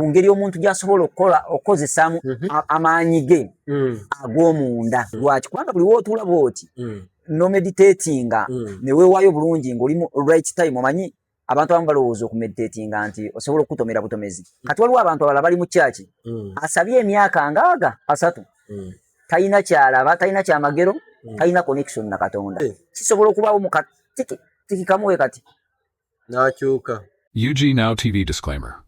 ku ngeri omuntu gy'asobola okukozesaamu amaanyi ge ag'omunda. Lwaki? Kubanga buli wootuula bw'oti no meditatinga ne weewaayo bulungi ng'oli mu right time. Omanyi abantu abamu balowooza okumeditatinga nti osobola okutomera butomezi. Kati waliwo abantu abalala bali mu kyaki asabye emyaka ngaaga 3 talina kyalaba, talina kyamagero, talina connection na Katonda. Kisobola okubaawo mu katiki kamuwe kati n'akyuka. UG Now TV disclaimer.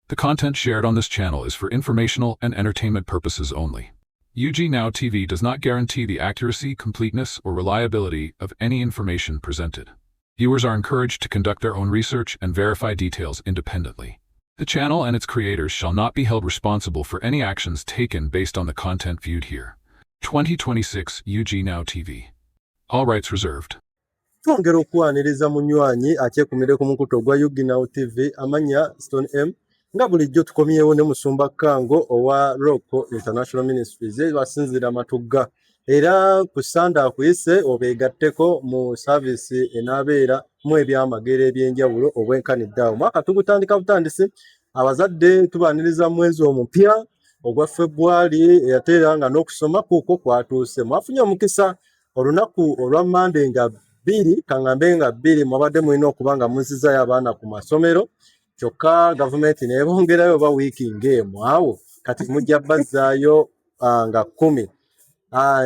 The content shared on this channel is for informational and entertainment purposes only. UG Now TV does not guarantee the accuracy, completeness, or reliability of any information presented. Viewers are encouraged to conduct their own research and verify details independently. The channel and its creators shall not be held responsible for any actions taken based on the content viewed here. 2026 UG Now TV. All rights reserved. Twongera okwaniriza munywanyi akyekumireko ku mukuto gwa UG Now TV amanya Stone M nga bulijjo tukomyewo ne Musumba Kango owa Rock International Ministries basinzira Matugga era ku Sanda akuyise obegatteko mu service enabeera mu ebyamagero ebyenjawulo obwenkanidde. Mwaka tugutandika butandisi abazadde tubaniriza mwezi omupya ogwa February yateera nga n'okusoma kuko kwatuuse. Mwafunye omukisa olunaku olwa Monday nga 2 kangambe nga 2 mwabadde mulina okubanga munzizayo abaana ku masomero kyokka gavumenti nebongerayo oba wiiki ng'emu awo kati mujja bazzaayo nga 10.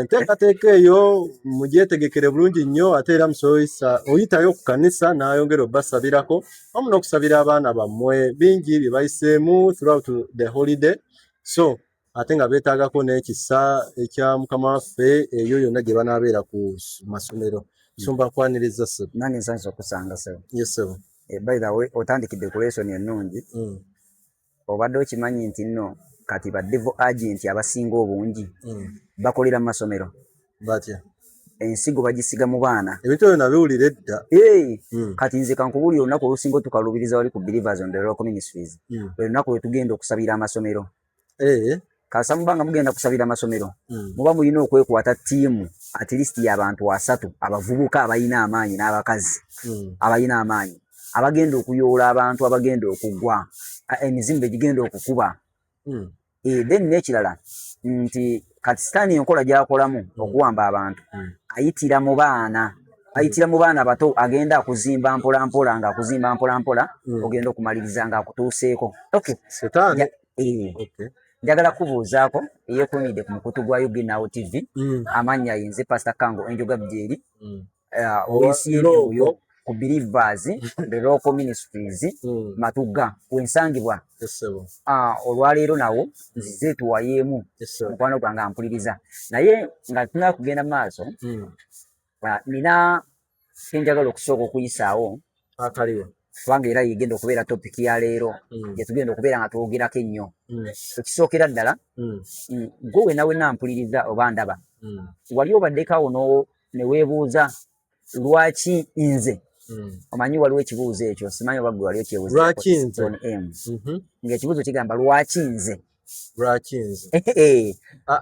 Enteekateeka eyo mugyetegekere bulungi nnyo ate era musoyisa oyitayo ku kanisa n'ayongera obbasabirako wamu n'okusabira abaana bammwe bingi bye bayiseemu throughout the holiday. So ate nga beetaagako n'ekisa ekya Mukama waffe eyo yonna gye banaabeera ku masomero. Musumba kwaniriza ssebo. Nange nsanze okusanga ssebo. Yes ssebo. By the way otandikidde ku lesson ennungi. Obadde okimanyi nti nno kati ba devil agent abasinga obungi bakolera mu masomero. Batya? Ensigo bagisiga mu baana. Ebintu ebyo nabiwulira edda. Kati nze kankubuulira olunaku olusinga tukalubiriza wali ku Believers on the Rock Ministries. Olunaku lwe tugenda okusabira amasomero. Kasa mubanga mugenda kusabira amasomero. Muba mulina okwekwata ttiimu at least y'abantu 3 abavubuka abalina amaanyi n'abakazi abalina amaanyi abagenda okuyoola abantu abagenda okugwa emizimbe gigenda okukuba. Then n'ekirala nti kati sitaani enkola gy'akolamu okuwamba abantu ayitira mu baana bato agenda akuzimba mpola mpola nga akuzimba mpola mpola ogenda okumaliriza nga akutuuseeko. Sitaani. Njagala kubuuzaako eyeekumidde ku mukutu gwa UG Now TV amannya yenze Pastor Kango Enjoga Bjeri oyo ku Believers the Rock Ministries Matugga wensangibwa. Olwaleero nawo nzize tuwayeemu mukwano gwange ampuliriza naye nga tuna kugenda maaso nina kenjagala okusooka okuyisaawo akaliwo kubanga era yegenda okubeera topic ya leero gye tugenda okubeera nga twogerako ennyo. Ekisookera ddala gwe wenawe nampuliriza oba ndaba wali obaddekaawo ne weebuuza lwaki nze. Omanyi waliwo ekibuuzo ekyo simanyi oba gwe waliwo kyebuuzo lwaki nze ng'ekibuuzo kigamba lwaki nze.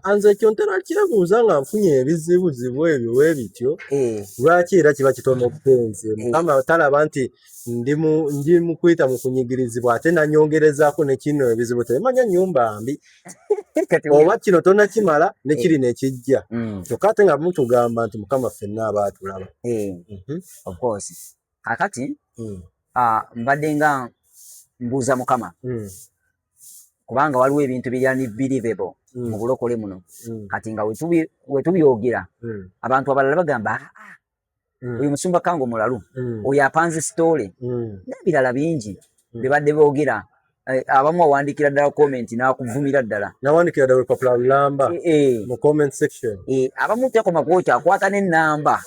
Anze ekyo ntera kyebuuza nga nfunye ebizibuzibu ebyo weebityo lwaki era kiba kitono okupenze Mukama talaba nti ndi mu kuyita mu kunyigirizibwa ate nanyongerezaako ne kino ebizibu temanya nnyumba mbi oba kino tonakimala ne kiri nekijja kyokka ate nga mutugamba nti Mukama ffenna aba atulaba. Of course kakati mbadde nga mbuuza Mukama kubanga waliwo ebintu biri believable mu bulokole muno kati nga wetubyogera abantu abalala bagamba oyo Musumba Kango mulalu oyo apanze story n'ebirala bingi bibadde boogera abamu awandikira ddala comment n'akuvumira ddala nawandikira ddala olupapula lulamba mu comment section abamu tekoma kwoti akwata n'ennamba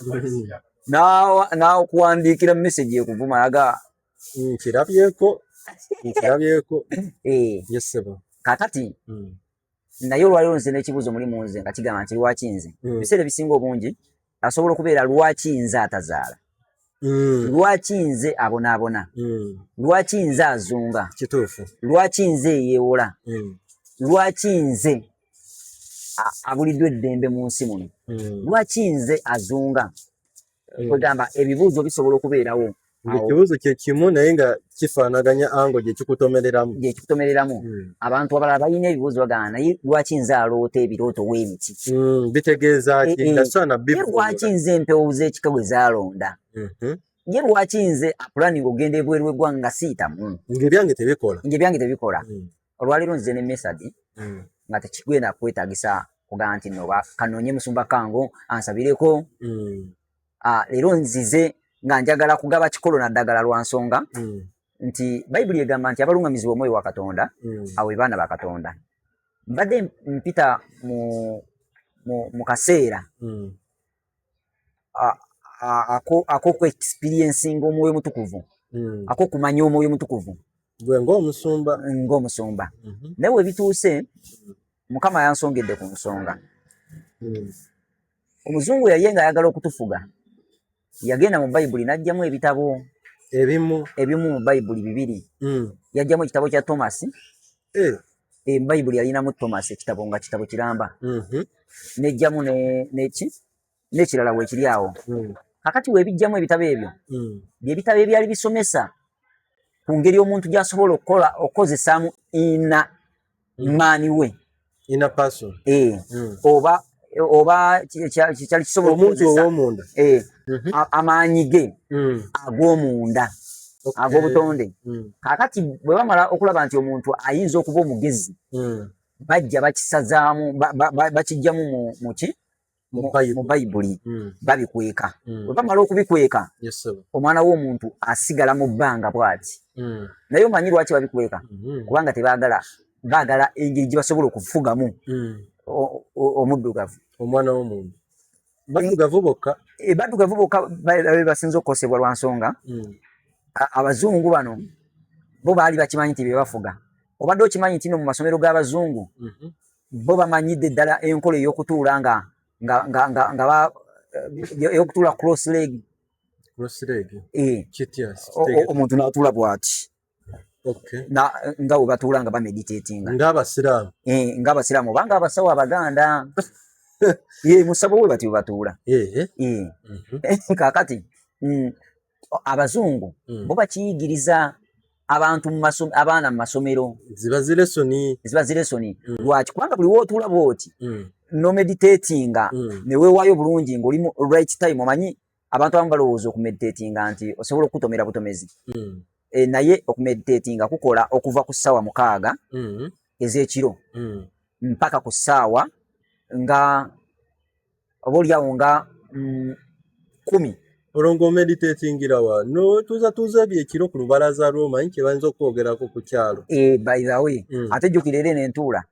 n'okuwandiikira message ekuvuma aga nkirabyeko yesebo kakati naye olwaliwo nze n'ekibuuzo mulimu nze nga kigamba nti lwaki nze ebiseera ebisinga obungi asobola okubeera lwaki nze atazaala lwaki nze abonaabona lwaki nze azunga kituufu lwaki nze eyeewola lwaki nze abuliddwa eddembe mu nsi muno lwaki nze azunga kwegamba ebibuuzo bisobola okubeerawo Ekibuuzo kye kimu naye nga kifaanaganya ango gye kikutomereramu. Abantu abalala balina ebibuuzo bagamba naye lwaki nze aloota ebirooto w'emiti? Bitegeeza ki? Ndasaana bifuula. Lwaki nze empewo z'ekika bwe zaalonda? Ye lwaki nze apulaninga ogenda ebweru w'eggwanga nga siitamu? Ng'ebyange tebikola. Olwaleero nze ne mesadi nga tekigenda kwetaagisa kugamba nti no kanoonye Musumba Kango ansabireko. Leero nzize nga njagala kugaba kikolo na ddagala lwa nsonga nti Bayibuli egamba nti abalungamizibwa omwoyo wa Katonda abo baana ba Katonda. Mbadde mpita mu kaseera ako experiencing omwoyo mutukuvu, ako kumanya omwoyo mutukuvu gwe ng'omusumba. Naye we bituuse Mukama yansongedde ku nsonga. Omuzungu yali nga ayagala okutufuga, yagenda mu Bayibuli n'ajjamu ebitabo ebimu mu Bayibuli 2. Yajjamu ekitabo kya Thomas. Mu Bayibuli yalinamu Thomas ekitabo nga kitabo kiramba. N'ejjamu n'ekirala weekiri awo. Kakati weebijjamu ebitabo ebyo by'ebitabo ebyali bisomesa ku ngeri omuntu gy'asobola okukozesaamu maani we. Inner person. Oba kyali kisobola omuntu ow'omunda. Amaanyi ge ag'omunda ag'obutonde. Kakati bwe bamala okulaba nti omuntu ayinza okuba omugezi, bajja bakisazaamu bakijjamu mu Bayibuli babikweka. Bwe bamala okubikweka, omwana w'omuntu asigala mu bbanga bw'ati. Naye omanyi lwaki babikweka? Kubanga baagala engeri gye basobola okufugamu omuddugavu. Omwana w'omuntu baddugavu bokka. Baddugavu bokka basinza okukosebwa lwa nsonga abazungu bano bo baali bakimanyi nti bebafuga. Obadde okimanyi nti no mu masomero g'abazungu bo bamanyidde ddala enkola ey'okutuula ey'okutuula cross leg. Omuntu n'atuula bw'ati. Nga we batuula nga bameditatinga ng'Abasiraamu oba ng'Abasawo Abaganda. Musabo we bati batuula. Kaakati Abazungu bo bakiyigiriza abantu abaana mu masomero. Ziba ziressoni. Lwaki? Kubanga buli w'otuula bw'oti n'omeditatinga ne weewaayo bulungi ng'oli mu right time. Omanyi abantu abamu balowooza okumeditatinga nti osobola okutomera butomezi. Naye okumeditatinga kukola okuva ku ssaawa 6 ez'ekiro mpaka ku ssaawa nga obaolyawo nga 10. Olwo meditatingira wa no tuza byekiro ku lubalaza lw'omanyi kye bayinza okwogerako ku kyalo. By the way, ate jjukira era n'entuula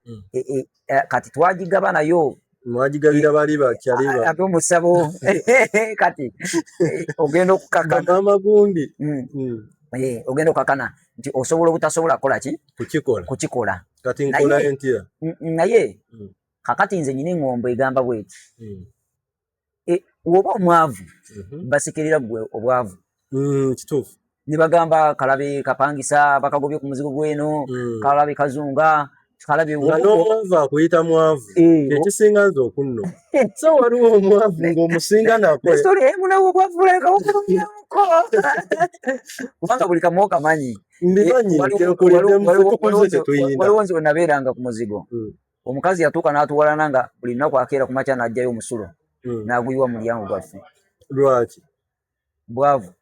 kati twagigaba nayo. Mwagigabira bali bakyali ate omusabo kati ogenda okukakana amagundi. Ogenda okukakana nti osobola obutasobola kukola ki? Kukikola. Kati nkola entya? Naye kakati nze nyina eŋŋombo egamba bweti. Woba omwavu basekerera gwe obwavu. Kituufu. Ne bagamba Kalabe Kapangisa bakagobye ku muzigo gweno, Kalabe Kazunga, Kalabe n'omwavu akuyita mwavu. Ekisinga nze okunno. So waliwo omwavu ng'omusinga nako. Story emunawo obwavu leka okulumyako. Kubanga buli kamu okamanyi. Ndimanyi waliwo nze we nabeeranga ku muzigo. Omukazi yatuuka n'atuwalana nga buli lunaku akeera ku makya n'ajjayo omusulo. N'aguyiwa mu mulyango gwaffe. Lwaki? Bwavu.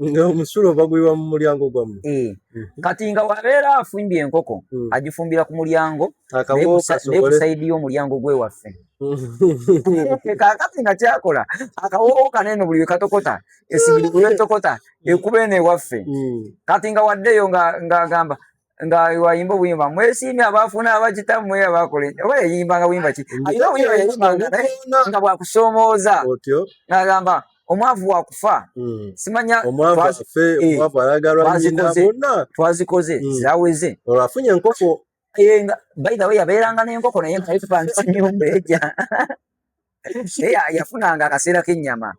Omusulo baguyiwa mu mulyango gwammwe. Kati nga wabeera afumbye enkoko agifumbira ku mulyango naye ku sayidi y'omulyango gwe waffe. Kaakati nga kyakola akawoowo kanene buli we katokota esigiri buli etokota ekuba eno ewaffe. Kati nga waddeyo ng'agamba nga wayimba obuyimba mwesiimye abaafuna abakitammwe abakola oba yayimbanga buyimba ki? Ayina obuyimba yayimbanga nga bwakusoomooza n'agamba omwavu wakufa. Simanya omwavu alagalwa nnyina bonna twazikoze zaweze. Olwo afunye enkoko. By the way yabeeranga n'enkoko naye nga yetupangisa nnyumba ejja. Yafunanga akaseera k'ennyama.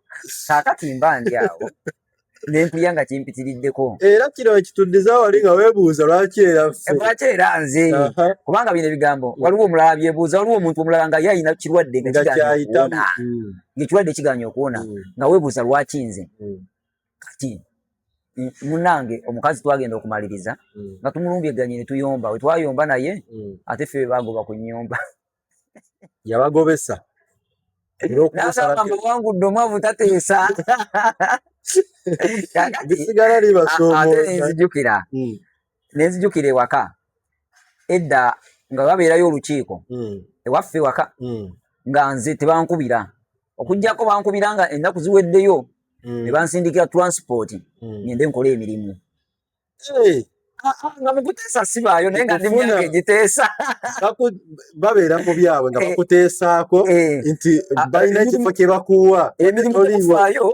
Kaakati mba ndi awo n'empulya nga kimpitiriddeko. Era kino ekituddiza wali nga weebuuza lwaki era ffe. Lwaki era nze. Kubanga bino ebigambo waliwo omulala byebuuza, waliwo omuntu omulala nga ye alina kirwadde ng'ekirwadde kiganya okuwona nga weebuuza lwaki nze. Kati munange omukazi twagenda okumaliriza nga tumulumbye ganye ne tuyomba we twayomba naye ate ffe bagoba ku nnyumba yabagobesa nasamba wangudde omwavu tateesa bisigala libasoomoza nenzijukira ewaka edda nga babeerayo olukiiko ewaffe waka nga nze tebankubira okujjako bankubira nga ennaku ziweddeyo ne bansindikira transport ngende nkola emirimu nga mukuteesa sibaayo naye nga ndi myaka egiteesa babeera mu byabwe nga bakuteesaako nti balina ekifo kye bakuwa emirimu tekufaayo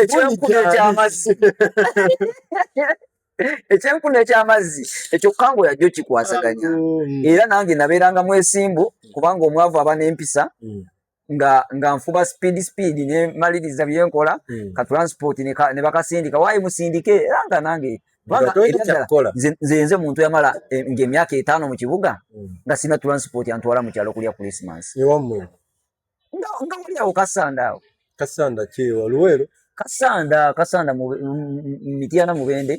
ekyenkuna ekyamazzi ekyenkuna ekyamazzi ekyo kango yajjo kikwasaganya era nange nabeeranga mwesimbu kubanga omwavu aba n'empisa nga nfuba speed ne maliriza byenkola ka transport ne bakasindika waayi musindike era nga nange nze muntu yamala ng'emyaka 5 mu kibuga nga sina transport antwala mu kyalo kulya Christmas nga wali awo Kasanda kyewa Luwero Kasanda mu Mityana Mubende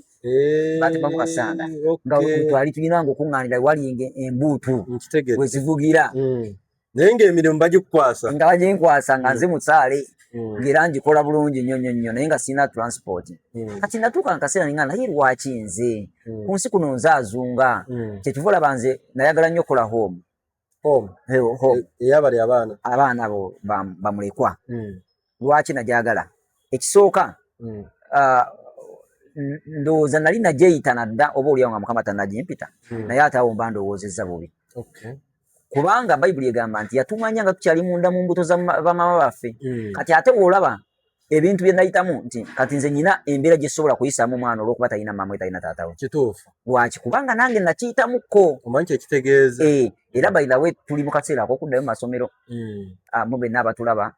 batimamu Kasanda nga twali tulinanga okuŋŋaanira wali embuutu wezivugira naye ng'emirimu bagikukwasa nga baginkwasa nga nze musaale ng'era ngikola bulungi nnyo naye nga sina transport kati natuuka nkaseera ninga naye lwaki nze ku nsi kuno nzaazunga kyekiva olaba nze nayagala nnyo okukola home eyabali abaana abo bamulekwa lwaki najagala ekisooka ndowooza nali nagyeyita dda oba oliawo nga Mukama tannagimpita naye ate awo mba ndowoozezza bubi kubanga Bayibuli egamba nti yatumanya nga tukyali munda mu mbuto za bamaama baffe kati ate woolaba ebintu bye nayitamu nti kati nze nyina embeera gye sobola kuyisaamu omwana olw'okuba talina maama we talina taata we kituufu lwaki kubanga nange nakiyitamuko omanyi kyekitegeeza era by the way tuli mu kaseera ak'okuddayo mu masomero mu benna abatulaba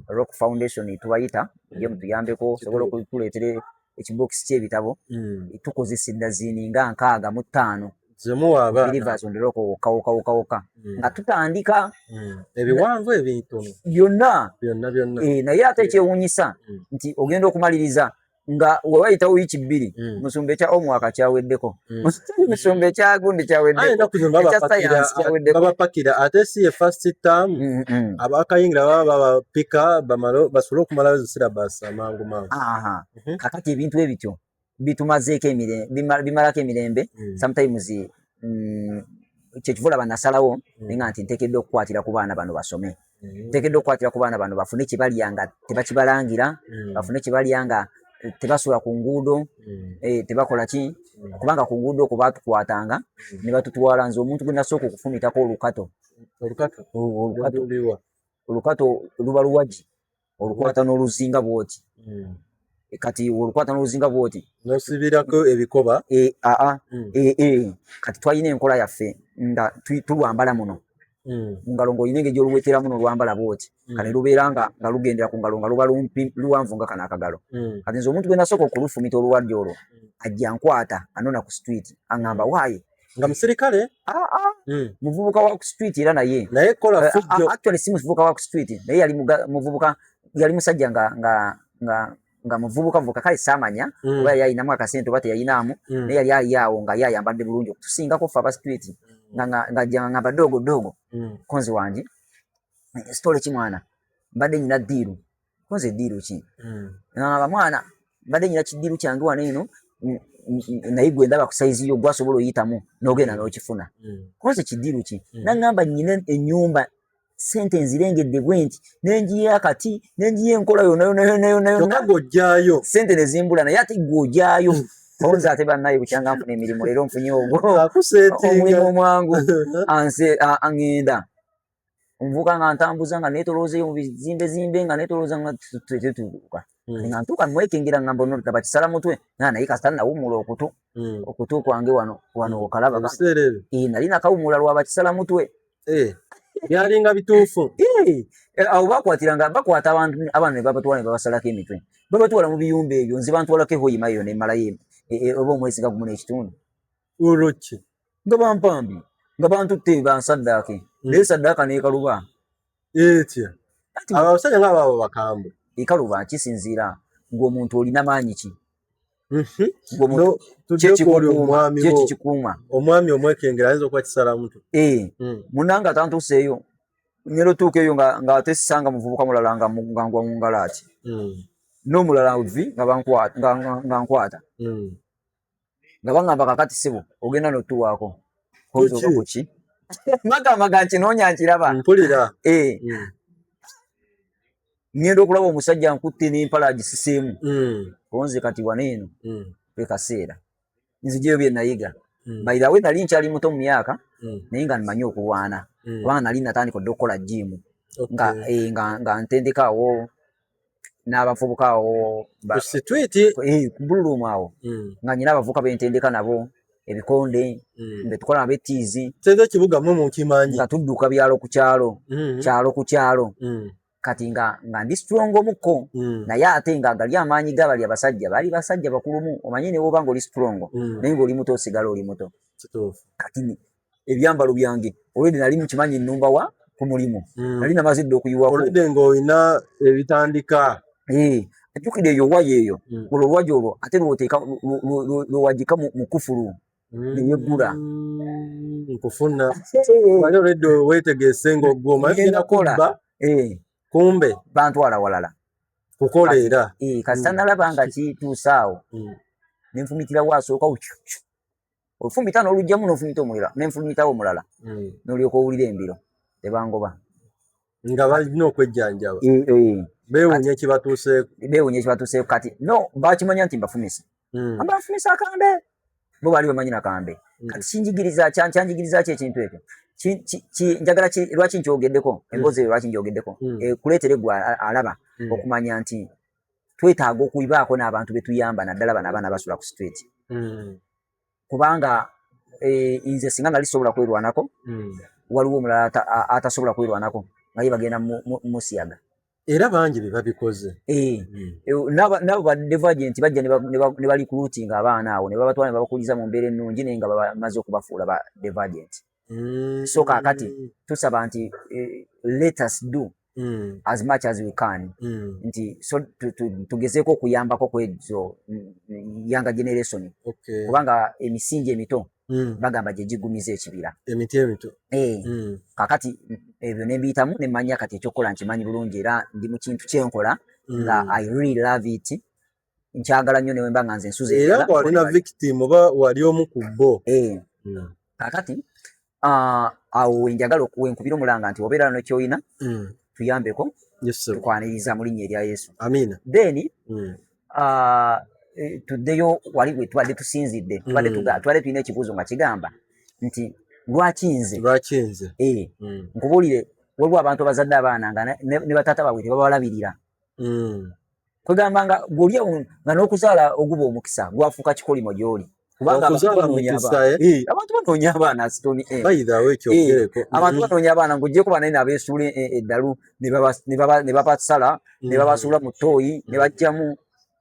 Rock Foundation tubayita ye mutuyambeko sobola okutuleetere ekibokisi ky'ebitabo tukozesa eddaziini nga 65 zemuwaba Believers on the Rock woka nga tutandika ebiwanvu ebintono byonna naye ate ekyewuunyisa nti ogenda okumaliriza nga wewayitawo wiki 2 musumba ekya omwaka kyaweddeko musumba ekyagundi kyaweddekobabapakira ate si ye first term abakayingira baba babapika basobole okumalayo zisirabasi amangu kakati ebintu ebityo bitumazeeko bimalako emirembe sometimes kyekiva olaba nasalawo nga nti nteekeddwa okukwatira ku baana bano basome nteekeddwa okukwatira ku baana bano bafune kyebalya nga tebakibalangira bafune kyebalya nga tebasola ku nguudo tebakola ki kubanga ku nguudo okwo baatukwatanga ne batutwala nze omuntu gwe nasooka okufumitako olukato luba luwagi olukwata n'oluzinga bwoti kati olukwata n'oluzinga bwoti nosibirako ebikoba kati twalina enkola yaffe nga tulwambala muno ngalo ng'oyina gy'oluwetera muno olwambala bwoti kale lubeera nga lugendera ku ngalo nga luba luwanvu nga kano akagalo kati nze omuntu gwe nasooka okulufumita oluwadde olwo ajja nkwata anona ku street aŋŋamba waayi nga musirikale muvubuka wa ku street era naye kola fujjo actually si muvubuka wa ku street naye yali muvubuka yali musajja nga muvubuka kale saamanya oba yali ayinamu akasente oba teyayinaamu naye yali aliawo nga yayambadde bulungi okutusingako ffe aba street nga badogo konzi wange stole kimwana mbadde nyina ddiiru konzi eddiiru ki ngamba mwana mbadde nyina kiddiiru kyange wano eno naye gwe ndaba ku saizi yo gwasobola oyitamu n'ogenda n'okifuna konzi kiddiiru ki naŋŋamba nyina ennyumba sente nzirengedde bwe nti nenjiya akati nenjiya enkola yonna gojjaayo sente ne zimbula naye ate gw'ojaayo konzi ate bannaye bukyanga nfuna emirimu leero nfunye ogwo omulimu omwangu aŋŋenda nvuka nga ntambuza nga neetoloozeeyo mu bizimbe nga neetolooza nga tetuuka nga ntuuka mwekengera nga mbona olutaba kisala mutwe naye kasita nawumula okutu kwange wano okalaba nali nakawumula lwaba kisala mutwe byalinga bituufu awo bakwata abantu ne babatwala ne babasalako emitwe babatwala mu biyumba ebyo nze bantwalako ehoyima eyo nemalayo oba omwezi nga gumu n'ekitundu olwoki nga bampambi nga bantutte bansaddaake naye saddaaka n'ekaluba etya abasajja nga babo bakambwe ekaluba kisinziira ng'omuntu olina maanyi ki No tujekoli omwami omwekengera ayinza okuba kisala mutwe. Munanga tantuseeyo ngero tuukeyo nga atesanga muvubuka mulala nga ngwa mu ngalaati n'omulala vi nga nkwata nga bangamba kakati sibo ogenda n'otuwaako kozoka kuki maga nkinoonya nkiraba mpulira ngenda okulaba omusajja nkutte n'empala agisiseemu konze kati waneeno kwe kaseera nzijeyo bye nayiga bayira we nali nkyali muto mu myaka naye nga nmanyi okulwana kubanga nali natandika okukola jimu nga ntendeka awo n'abavubuka awo ku Buluruumu awo nga nyina abavubuka bentendeka nabo ebikonde betukola nabo ettiizi ekibuga mwe mukimanyi nga tudduka byalo ku kyalo kyalo ku kyalo kati nga ndi strong omukko naye ate nga gali amaanyi gabali abasajja bali basajja bakulumu omanyi ne woba nga oli strong naye ng'oli muto osigala oli muto kati ebyambalo byange olwedi nali mukimanyi nnumba wa ku mulimu nali namazidde okuyiwako olwedi ng'olina ebitandika ajjukira eyo waya eyo olwo olwaja olwo ate lwewagika mu kufulu neyeggula nkufuna wali olwedi weetegeese ng'oggoma nakola kumbe bantwala walala kukola era kasita nalaba nga kituuse awo nenfumitira wasooka ofumita n'olugjamu n'ofumita omulala nenfumitawo omulala n'olyoka owulira embiro tebangoba nga balina okwejjanjaba beewuunya ekibatuuseeko kati no bakimanya nti mbafumisa mbafumisa akambe bo baali bamanyi nakambe kati kyanjigiriza ki ekintu ekyo njagala lwaki nkyogeddeko emboozi eyo lwaki njogeddeko kuleetera eggwe alaba okumanya nti twetaaga okuyibaako n'abantu betuyamba naddala bano abaana basula ku street kubanga nze singa nali sobola kwerwanako waliwo omulala atasobola kwerwanako nga ye bagenda musiyaga era bangi be babikoze nabo ba Devagent bajja ne balicruiting abaana awo ne babatwala ne babakuliza mu mbeera ennungi naye nga bamaze okubafuula ba Devagent so kaakati tusaba nti let us do as much as we can nti so tugezeeko okuyambako kwezo younger generation kubanga emisingi emito bagamba gye gigumiza ekibira emiti emito kaakati ebyo nembiyitamu nemanya kati ekyokukola nkimanyi bulungi era ndi mu kintu kyenkola nga I really love it nkyagala nnyo newe mba nga nze nsuze era walina victim oba wali omu ku bo kaakati awo wenjagala wenkubira omulanga nti obeera nekyoyina tuyambeko tukwaniriza mu linnya erya Yesu amina then tuddeyo wali bwe tubadde tusinzidde tubadde tulina ekibuuzo nga kigamba nti lwaki nze nkubuulire waliwo abantu abazadde abaana nga ne bataata baabwe tebabalabirira kwegamba nga gwoli nga n'okuzaala oguba omukisa gwafuuka kikolimo gy'oli kubanga abantu banoonya abaana sitoni abantu banoonya abaana ng'ogyeko banaye n'abeesuula eddalu ne babasala ne babasuula mu ttooyi ne bajjamu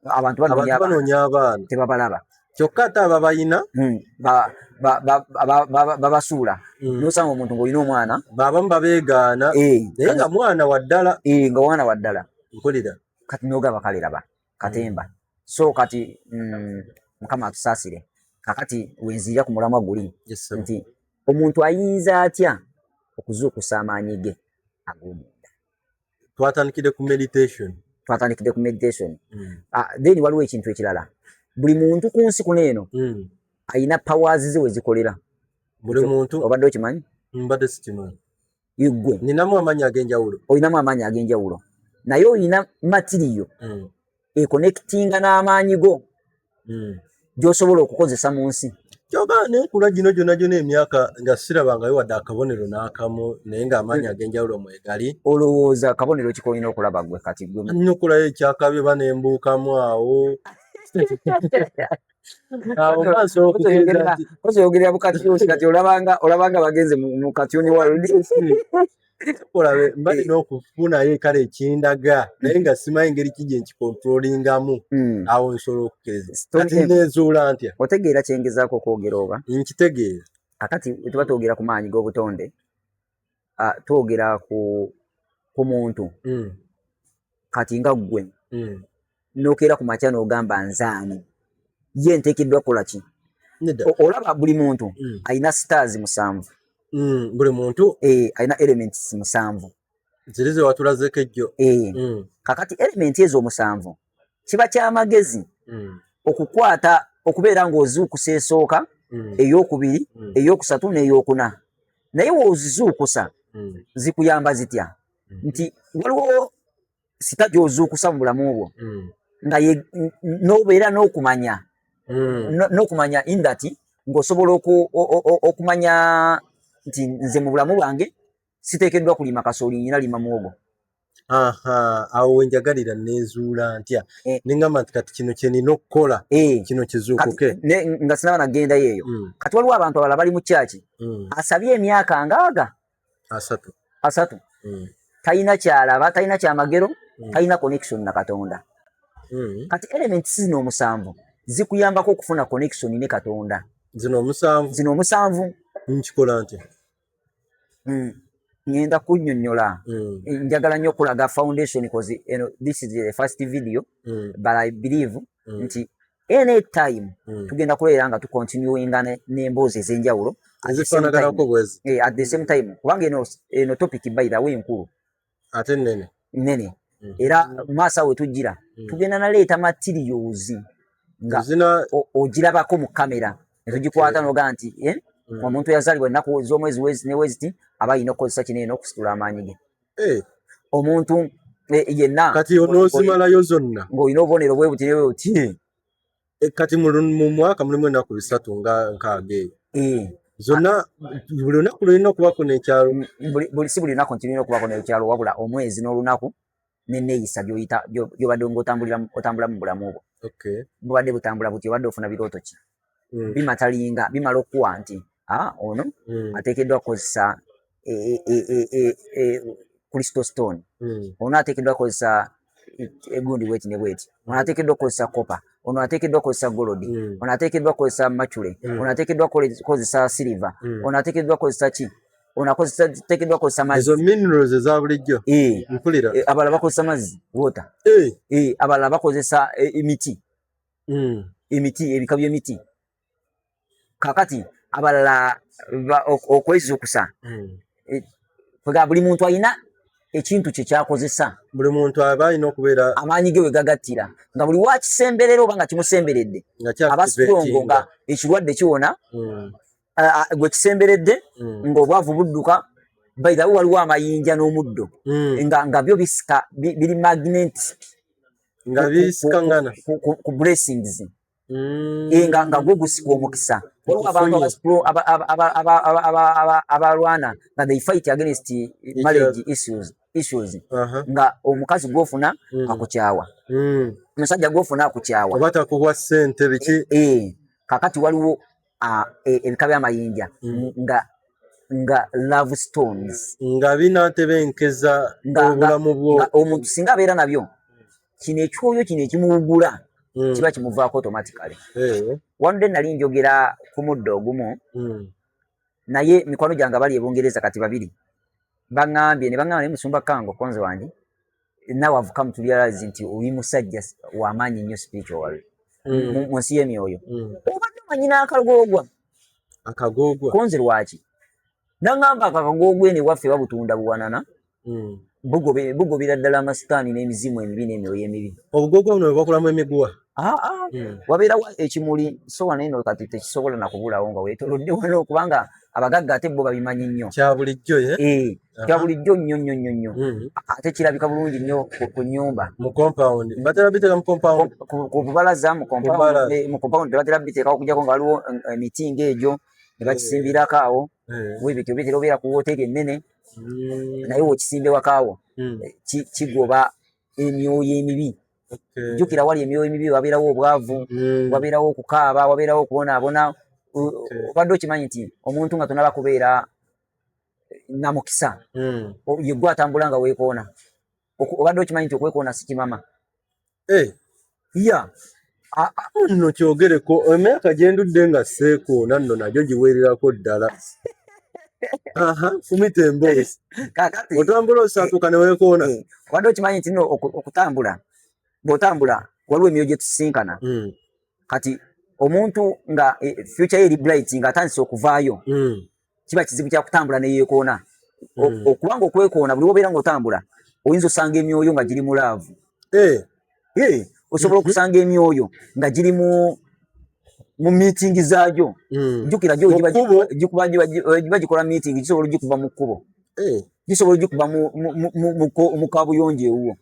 abantu banoonya abaana tebabalaba kyokka ate ababayina babasuula nosanga omuntu ng'olina omwana babamu babeegaana naye nga mwana waddala nga mwana waddala mpulira kati n'ogaba kaleraba katemba so kati Mukama atusaasire kakati wenzira ku mulamwa guli nti omuntu ayinza atya okuzuukusa amaanyi ge ag'omunda twatandikidde ku meditation then waliwo ekintu ekirala buli muntu ku nsi kuno eno ayina powers ze wezikolera buli muntu obadde okimanyi mbadde sikimanyi igwe ninamu amaanyi ag'enjawulo olinamu amaanyi ag'enjawulo naye olina matiriyo ekonnekitinga n'amaanyi go gy'osobola okukozesa mu nsi kyogana nenkula gino gyonna emyaka nga sirabangayo wadde akabonero n'akamu naye ng'amaanyi ag'enjawulo mwegali olowooza kabonero kikolina okulaba gwe kati gwe nnyo okulayo ekyakabye banembuukamu awo oyogerera bukatyusi kati olabanga bagenze mu katyuni waludi olabe mbalina okufunayo kale ekindaga naye nga simanyi ngeri ki gye nkikontrolingamu awo nsobola okukkiriza kati neezuula ntya otegeera kyengezaako okwogera oba nkitegeera akati tuba twogera ku maanyi g'obutonde twogera ku muntu kati nga ggwe nokeera ku makya n'ogamba nzaani ye nteekeddwa kukola ki olaba buli muntu alina stars 7 buli muntu alina elements 7 zirize watulazeko ejjo kakati element ezo 7 kiba kyamagezi okukwata okubeera ng'oziikusa esooka ey'okubiri ey'okusatu n'ey'okuna naye wozizuukusa zikuyamba zitya nti waliwo sita gy'ozuukusa mu bulamu bwo nga n'obeera n'okumanya indati ng'osobola okumanya nti nze mu bulamu bwange siteekeddwa kulima kasooli nyina lima muwogo. Awo wenjagalira nezuula ntya nengamba nti kati kino kye nina okukola kino kizuukuke nga sinaba nagendayo eyo kati waliwo abantu abalala bali mu kyaki asabye emyaka ngaaga 3 talina kyalaba talina kyamagero talina connection na Katonda kati elements zino 7 zikuyambako okufuna connection ne Katonda zino 7 nkikola ntya ngenda kunnyonnyola njagala nnyo okulaga foundation because this is the first video but I believe nti anytime tugenda kuleera nga tukontinuinga n'emboozi ez'enjawulo at the same time kubanga eno topic by the way nkulu ate nene era maaso awo tujjira tugenda naleeta materials nga ogirabako mu kamera netugikwata noga nti omuntu yazaalibwa ennaku z'omwezi neweziti aba alina okukozesa kino eno okusitula amaanyi ge omuntu yenna kati onoozimalayo zonna ng'olina obubonero bwe buti newe buti kati mu mwaka mulimu ennaku 3 nga nkaaga eyo zonna buli lunaku lulina okubako n'ekyalo si buli lunaku nti lulina okubako n'ekyalo wabula omwezi n'olunaku n'enneeyisa gy'obadde ng'otambula mu bulamu bwo bubadde butambula buti obadde ofuna birooto ki bimatalinga bimala okuwa nti ono ateekeddwa kukozesa crystal stone ono ateekeddwa kukozesa egundi bweti ne bweti ono ateekeddwa kukozesa copper ono ateekeddwa kukozesa gold ono ateekeddwa kukozesa mercury ono ateekeddwa kukozesa silver ono ateekeddwa kukozesa ki ono ateekeddwa kukozesa mazzi ezo minerals eza bulijjo mpulira abalala bakozesa mazzi water abalala bakozesa emiti ebika by'emiti kakati abalala okwezuukusa buli muntu alina ekintu kye kyakozesa buli muntu aba alina okubeera amaanyi ge we gagattira nga buli wakisemberera oba nga kimusemberedde aba sirongo nga ekirwadde kiwona gwe kisemberedde ng'obwavu budduka baithawe waliwo amayinja n'omuddo nga byo bisika biri magnetic nga bisikangana ku blessings nga gwe gusika omukisa waliwo abantu abalwana nga they fight against marriage issues nga omukazi gwofuna akukyawa omusajja gwofuna akukyawa oba takuwa ssente biki kakati waliwo ebika by'amayinja nga love stones nga binatebenkeza obulamu bwo omuntu singa abeera nabyo kino ekyoyo kino ekimuwugula kiba kimuvaako automatically one day nali njogera ku muddo ogumu naye mikwano gyange bali ebungereza kati babiri baŋŋambye ne baŋŋamba naye Musumba Kango konze wange now I've come to realize nti oli musajja w'amaanyi nnyo spiritual mu nsi y'emyoyo obadde omanyi n'akagoogwa konze lwaki naŋŋamba akakagoogwa ene waffe babutunda buwanana bugobera ddala amasitaani n'emizimu emibi n'emyoyo emibi obugoogwa buno bwebakulamu emiguwa wabeerawo ekimuli so wano eno kati tekisobola nakubulawo nga weetolodde wano kubanga abagagga ate bo babimanyi nnyo kya bulijjo kya bulijjo nnyo ate kirabika bulungi nnyo ku nnyumba mu compound batera biteeka mu compound ku bubalaza mu compound tebatera biteekawo okujjako nga waliwo emiti ng'egyo ne bakisimbirako awo webityo bitera obeera ku woteeri ennene naye wokisimbe wakaawo kigoba emyoyo emibi jjukira wali emyoyo emibi wabeerawo obwavu wabeerawo okukaaba wabeerawo okubonaabona obadde okimanyi nti omuntu nga tonaba kubeera namukisa yeggwe atambula nga weekoona obadde okimanyi nti okwekoona si kimama nno kyogereko emyaka gye ndudde nga seekoona nno nagyo giweererako ddala fumita emboozi otambula osatuuka ne weekoona obadde okimanyi nti nno okutambula bw'otambula waliwo emyoyo gye tusisinkana kati omuntu nga future eri bright nga atandise okuvaayo kiba kizibu kya kutambula ne yeekoona okubanga okwekoona buli wobeera ng'otambula oyinza osanga emyoyo nga giri mu laavu osobola okusanga emyoyo nga giri mu meeting zaajo jjukira gyo giba gikola meeting gisobola ogikuba mu kkubo gisobola ogikuba mu kabuyonjo ewuwo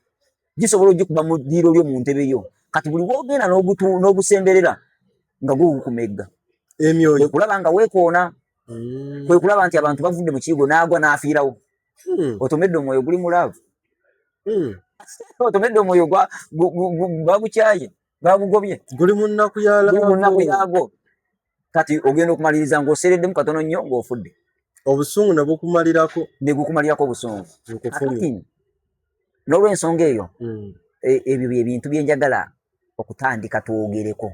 gisobola ogikuba mu ddiiro lyo mu ntebe yo kati buli woogenda n'ogusemberera nga gukumegga emyoyo kulaba nga weekoona kwe kulaba nti abantu bavudde mu kiyigo n'agwa n'afiirawo otomedde omwoyo guli mu laavu otomedde omwoyo bagukyaye bagugobye guli mu nnaku yaago kati ogenda okumaliriza ng'osereddemu katono nnyo ng'ofudde obusungu ne gukumalirako obusungu akati n'olw'ensonga eyo ebyo byebintu byenjagala okutandika twogereko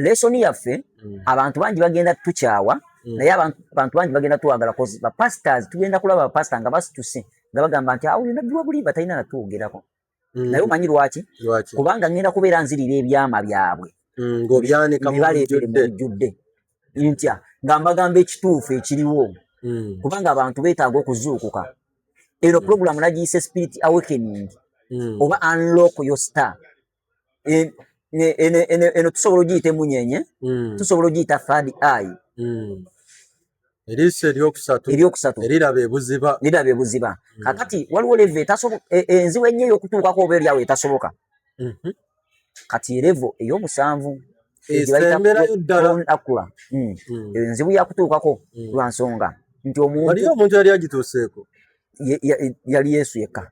lesoni yaffe abantu bangi bagenda tukyawa naye abantu bangi bagenda tuwagala kozi bapastors tugenda kulaba bapasta nga basituse nga bagamba nti awo nabbi wa bulimba talina natwogerako naye omanyi lwaki kubanga ngenda kubeera nzirira ebyama byabwe bibaleetere mujjudde ntya nga mbagamba ekituufu ekiriwo kubanga abantu beetaaga okuzuukuka eno programu nagiyise spirit awakening oba unlock your star eno tusobola ogiyita emunyenye tusobola ogiyita third eye eriiso eryokusatu eriraba ebuziba kakati waliwo leve enzibu ennyo ey'okutuukako oba eryawo etasoboka kati erevo ey'omusanvu akula enzibu yakutuukako lwa nsonga nti omuntu yali agituuseeko yali Yesu yekka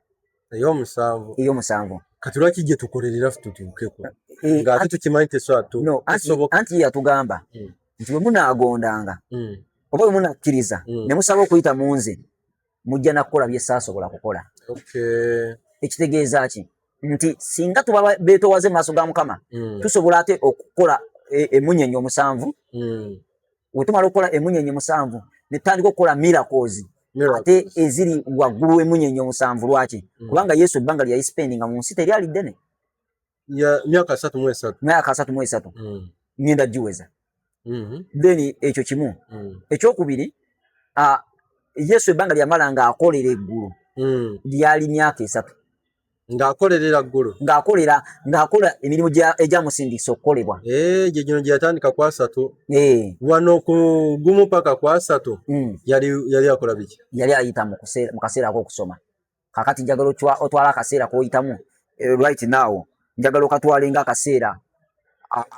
ey'omusanvu kati lwaki gye tukolerera ffe tutuukeko ng'ate tukimanyi tesoboka anti yatugamba nti bwe munaagondanga oba bwe munakkiriza ne musaba okuyita mu nze mujja nakukola bye saasobola kukola ekitegeeza ki nti singa tuba beetoowaze mu maaso ga Mukama tusobola ate okukola emunyenye omusanvu we tumala okukola emunyenye musanvu ne tutandika okukola miracles ate eziri waggulu w'emunyenye omusanvu lwaki kubanga Yesu ebbanga lye yayispendinga mu nsi teryali ddene myaka 33 ngenda giweza then ekyo kimu ekyokubiri Yesu ebbanga lyamala ng'akolera eggulu lyali myaka 3 ng'akola emirimu egyamusindikisa okukolebwa gye gino gye yatandika ku 3 wano ku gumu paka ku 3 yali akola biki yali ayita mu kaseera ak'okusoma kakati njagala otwala akaseera k'oyitamu right now njagala okatwale ng'akaseera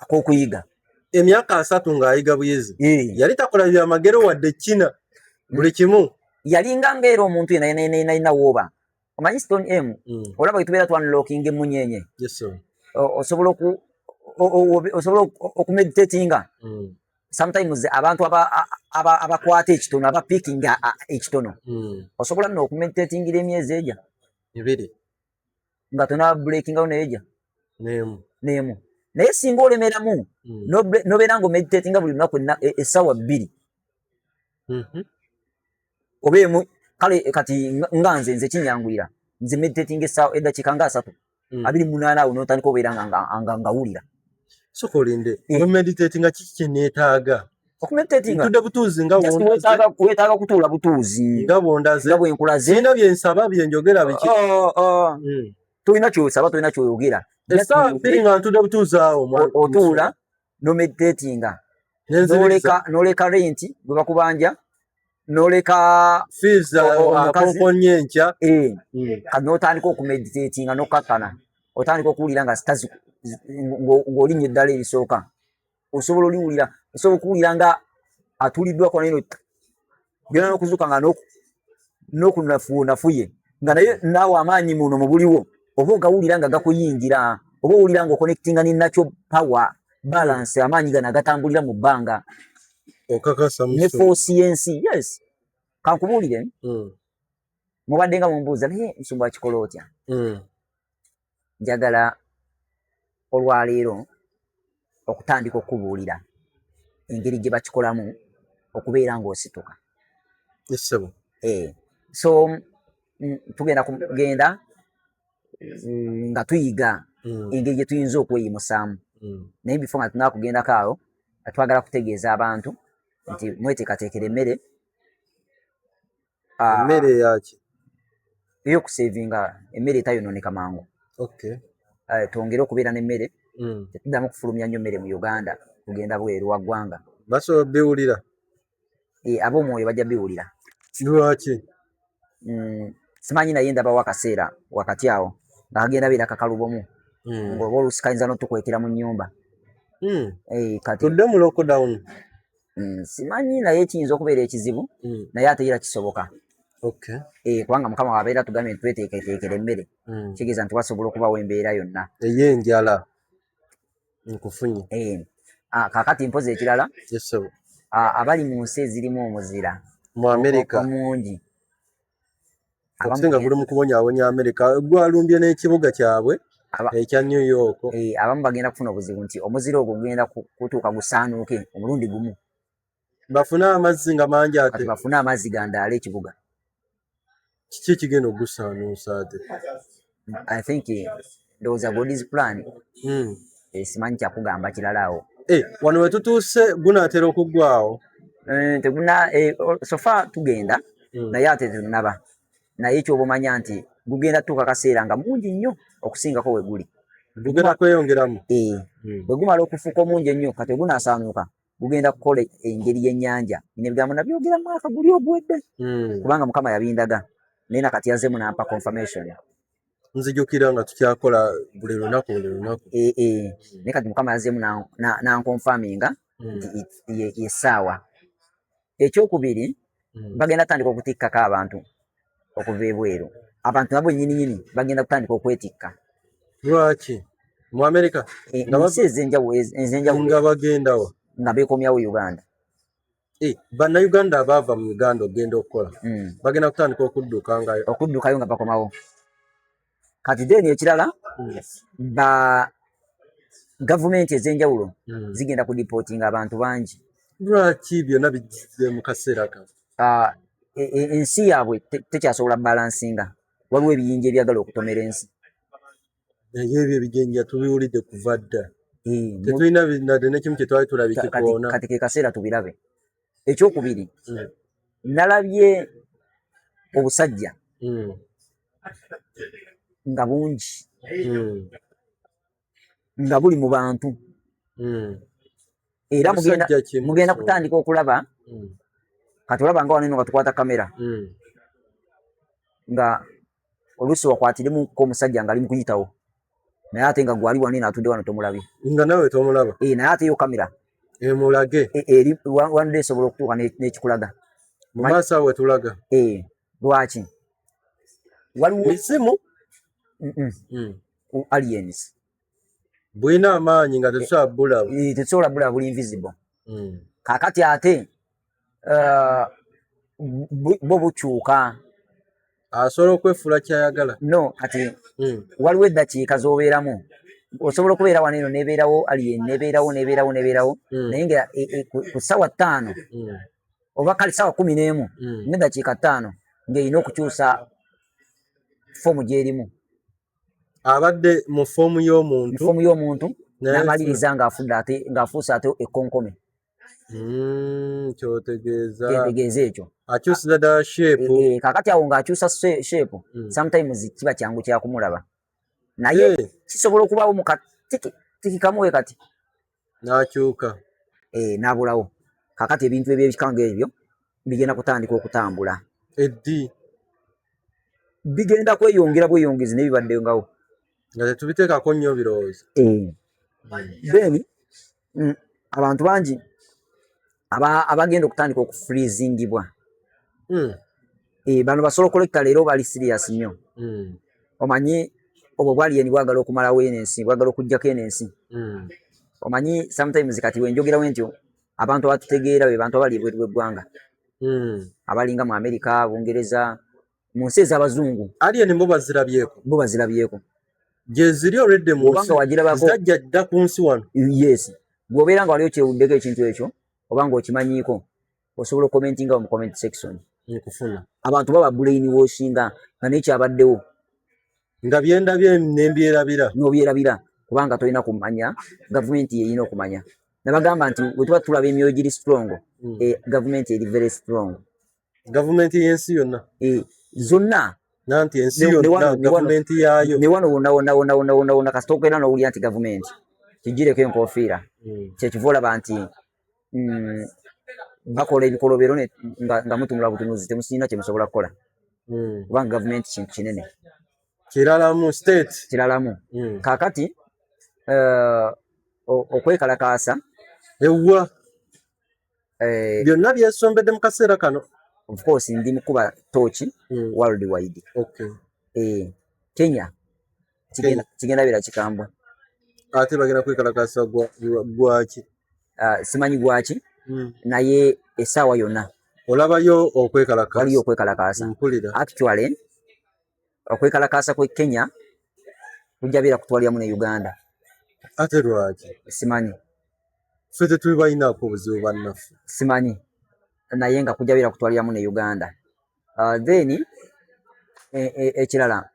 ak'okuyiga emyaka 3 ng'ayiga buyezi yali takola byamagero wadde kina buli kimu yalinga ng'era omuntu yenayina wooba omanyi Stone M olaba tubeera twanlocking emunyenye osobola okumeditatinga sometimes abantu abakwata ekitono abapikinga ekitono osobola nno okumeditatingira emyezi ejja 2 nga tonabreakingawo neeja n'emu naye singa olemeramu nobeera nga omeditatinga buli lunaku essaawa 2 oba emu kale kati nga nze kinyanguyira nze meditating eddakiika nga 3 28 awo n'otandika obeera nga wulira sokolinde meditatinga kiki kye neetaaga okumeditatinga ntudde butuuzi nga weetaaga kutuula butuuzi nga bwondaze nga bwenkulaze sirina byensaba byenjogera biki tolina kyosaba tolina kyoyogera essaawa 2 nga ntudde butuuzi awo otuula n'omeditatinga n'oleka renti gwe bakubanja noleka fiza akonkonye enkya kati n'otandika okumeditatinga n'okkakkana otandika okuwulira nga sitazi ng'olinnyo eddala erisooka osobola okuwulira nga atuuliddwako naye genda n'okuzuuka nga n'okunafuye nga naye naawe amaanyi muno mubuliwo oba ogawulira nga gakuyingira oba owulira nga okonectinga ninakyo power balance amaanyi gano agatambulira mu bbanga ne force yensi yes kankubuulire mubadde nga mumbuuza naye nsumba kikola otya njagala olwaleero okutandika okubuulira engeri gye bakikolamu okubeera ng'osituka so tugenda kugenda nga tuyiga engeri gye tuyinza okweyimusaamu naye before nga tunaa kugendako awo twagala kutegeeza abantu nti mweteekateekera emmere emmere yaki ey'okusevinga emmere etayonooneka mangu. Twongere okubeera n'emmere tetuddamu kufulumya nnyo mmere mu Uganda kugenda bweru wa ggwanga. Basobola biwulira ab'omwoyo bajja biwulira. Lwaki? Simanyi naye ndabawo akaseera wakati awo nga kagenda beera kakalubomu ng'oba oluusi kayinza n'otukwekera mu nnyumba. Kati tudde mu lockdown. Simanyi naye kiyinza okubeera ekizibu naye ate era kisoboka. Kubanga Mukama wabeera tugambye nti tweteeketeekera emmere kitegeeza nti wasobola okubawo embeera yonna ey'enjala nkufunye. Kaakati mpozi ekirala abali mu nsi ezirimu omuzira mu Amerika omungi okusinga guli mu kubonyaabonya Amerika gwalumbye n'ekibuga kyabwe ekya New York. Abamu bagenda kufuna obuzibu nti omuzira ogwo gugenda kutuuka gusaanuuke omulundi gumu. Bafune amazzi nga mangi ate. Bafune amazzi gandaala ekibuga. Kiki kigenda ogusaanuusa ate? I think ndowooza God's plan. Simanyi kyakugamba kirala awo. Wano we tutuuse gunaatera okuggwaawo. Sofa tugenda naye ate tetunaba. Naye ky'obumanya nti gugenda tuuka kaseera nga mungi nnyo okusingako we guli. Gugenda kweyongeramu. Bwe gumala okufuuka omungi ennyo kati gunaasaanuuka gugenda kukola engeri y'ennyanja. Bino ebigambo nabyogera mu mwaka guli ogwedde. Kubanga Mukama yabindaga. Naye nakati yazzeemu n'ampa confirmation. Nzijukira nga tukyakola buli lunaku. Naye kati Mukama yazzeemu n'ankonfaminga nti yessaawa. Ekyokubiri bagenda kutandika okutikkako abantu okuva ebweru. Abantu nabo nnyini bagenda kutandika okwetikka. Lwaki? Mu Amerika? Ensi ez'enjawulo nga bagenda wa? Nga beekomyawo Uganda. Bannayuganda abaava mu Uganda ogenda okukola bagenda kutandika okuddukayo nga bakomawo. Kati deni ekirala ba gavumenti ez'enjawulo zigenda kudipootinga abantu bangi. Lwaki byonna bijjidde mu kaseera kano? Ensi yaabwe tekyasobola balansinga. Waliwo ebiyinja ebyagala okutomera ensi. Naye ebyo ebijinja tubiwulidde kuva dda. Tetulina nade n'ekimu kye twali tulabike kwona. Kati ke kaseera tubirabe. Ekyokubiri nalabye obusajja nga bungi nga buli mu bantu era mugenda kutandika okulaba kati olaba nga wano nga tukwata kamera nga oluusi wakwatiremu omusajja nga ali mu kuyitawo naye ate nga gwali wano atudde wano tomulabye nga nawe tomulaba naye ate yo kamera emulage eri wano esobola okutuuka n'ekikulaga mu maaso awo wetulaga. Lwaki waliwo isimu aliens bwina amaanyi nga tetusobola bulaba buli invisible. Kaakati ate bo bukyuka asobola okwefuula kyayagala. No kati waliwo eddakiika z'obeeramu osobola okubeera wano eno nebeerawo alien nebeerawo naye nga ku ssaawa 5 oba kale ssaawa 11 n'eddakiika 5 ng'erina okukyusa foomu gy'erimu. Abadde mu foomu y'omuntu n'amaliriza ng'afuuse ate ekkonkome. Kyotegeeza ekyo akyusiza ddala shape. Kaakati awo ng'akyusa shape sometimes kiba kyangu kyakumulaba naye kisobola okubaawo mu katiki kamuwe kati n'akyuka n'abulawo. Kaakati ebintu eby'ebikanga ebyo bigenda kutandika okutambula. Bigenda kweyongera bweyongezi n'ebibaddengawo nga tetubiteekako nnyo birowoozo. Then abantu bangi abagenda okutandika okufreezingibwa bano basobola kolekita leero bali serious nnyo. Omanyi obwo bwalien bwagala okumalawo enensi bwagala okuggyako enensi. Omanyi sometimes kati wenjogerawo ntyo abantu abatutegeera be bantu abali ebweru bw'eggwanga abalinga mu Amerika, Bungereza, mu nsi ez'abazungu. Alien bo bazirabyeko gye ziri olwedde mu nsi zajja dda ku nsi wano. Yes, bw'obeera nga waliwo kyewuddeko ekintu ekyo oba ng'okimanyiiko osobola okukomentinga mu comment section. Abantu baba brain washinga nga n'ekyabaddewo nga byendabye n'obyerabira kubanga tolina kumanya government yeyina okumanya nabagamba nti bwe tuba tulaba emyoyo giri strong government eri very strong government yensi yonna zonna nanti ensi yonna government yayo ne wano kasita okugenda n'owulira nti government kigireko enkofiira kyekiva olaba nti bakola ebikolobero nga mutumula butunuzi temusiina kye musobola kukola kubanga government kintu kinene kiralamu state kiralamu kakati okwekalakaasa ewa byonna byesombedde mu kaseera kano of course ndi mukuba tochi worldwide Kenya kigenda bira kikambwe ate bagenda kwekalakaasa gwaki simanyi gwaki naye esaawa yonna olabayo okwekalakaasa waliyo okwekalakaasa actually okwekalakaasa kwe Kenya kujja bira kutwaliramu ne Uganda ate lwaki simanyi ffe tetuli balinaako obuzibu bannaffe simanyi naye nga kujja bira kutwaliramu ne Uganda then ekirala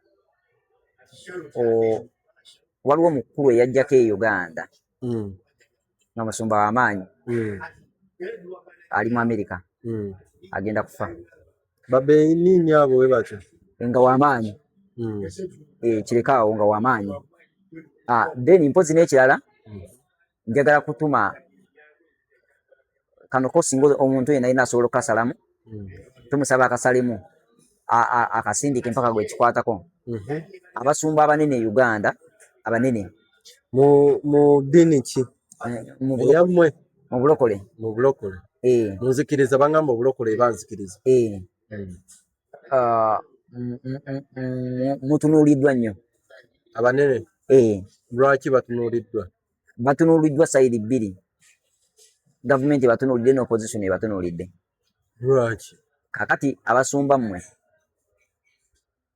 waliwo omukulu eyajjako e Uganda nga musumba w'amaanyi ali mu America agenda kufa babenini abo we batyo nga w'amaanyi kirekaawo nga w'amaanyi then mpozi n'ekirala njagala kutuma kano ko singa omuntu yenna alina asobola okukasalamu tumusaba akasalemu akasindike mpaka gwe kikwatako abasumba abanene e Uganda abanene mu dini ki yammwe mu bulokole munzikiriza bangamba obulokole banzikiriza mutunuuliddwa nnyo abanene lwaki batunuuliddwa sayidi bbiri gavumenti ebatunuulidde n'opposition ebatunuulidde lwaki kakati abasumba mmwe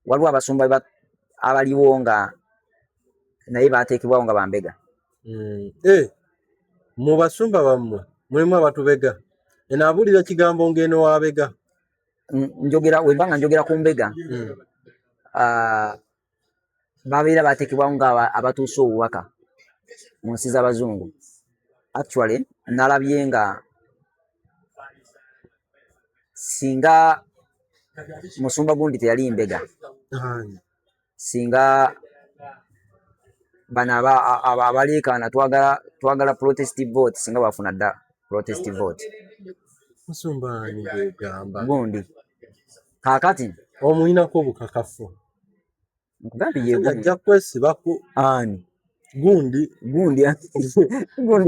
waliwo abasumba abaliwo nga naye bateekebwawo nga bambega mu basumba bammwe mulimu abatubega enaabulira kigambo ngeno wabega wembanga njogera ku mbega babeera bateekebwawo nga abatuusa obubaka mu nsi z'abazungu actually nalabye nga singa musumba gundi teyali mbega singa bano abaleekaana twagala protest vote singa bafuna dda protest vote musumbani gwegamba gundi kakati omuyinako obukakafu nkugambye yajja kwesibaku ani gundi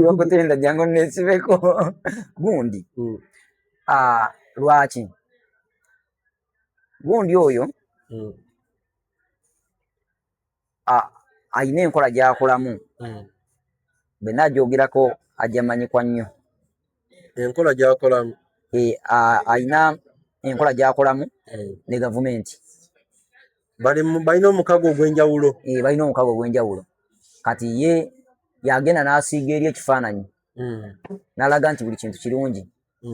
wakutenda jangu nesibeko gundi lwaki gundi oyo ayina enkola gyakolamu bena ajogerako ajamanyikwa nnyo enkola gyakolamu ayina enkola gyakolamu ne gavumenti balina omukago ogw'enjawulo balina omukago ogw'enjawulo kati ye yagenda n'asiiga eri ekifaananyi n'alaga nti buli kintu kirungi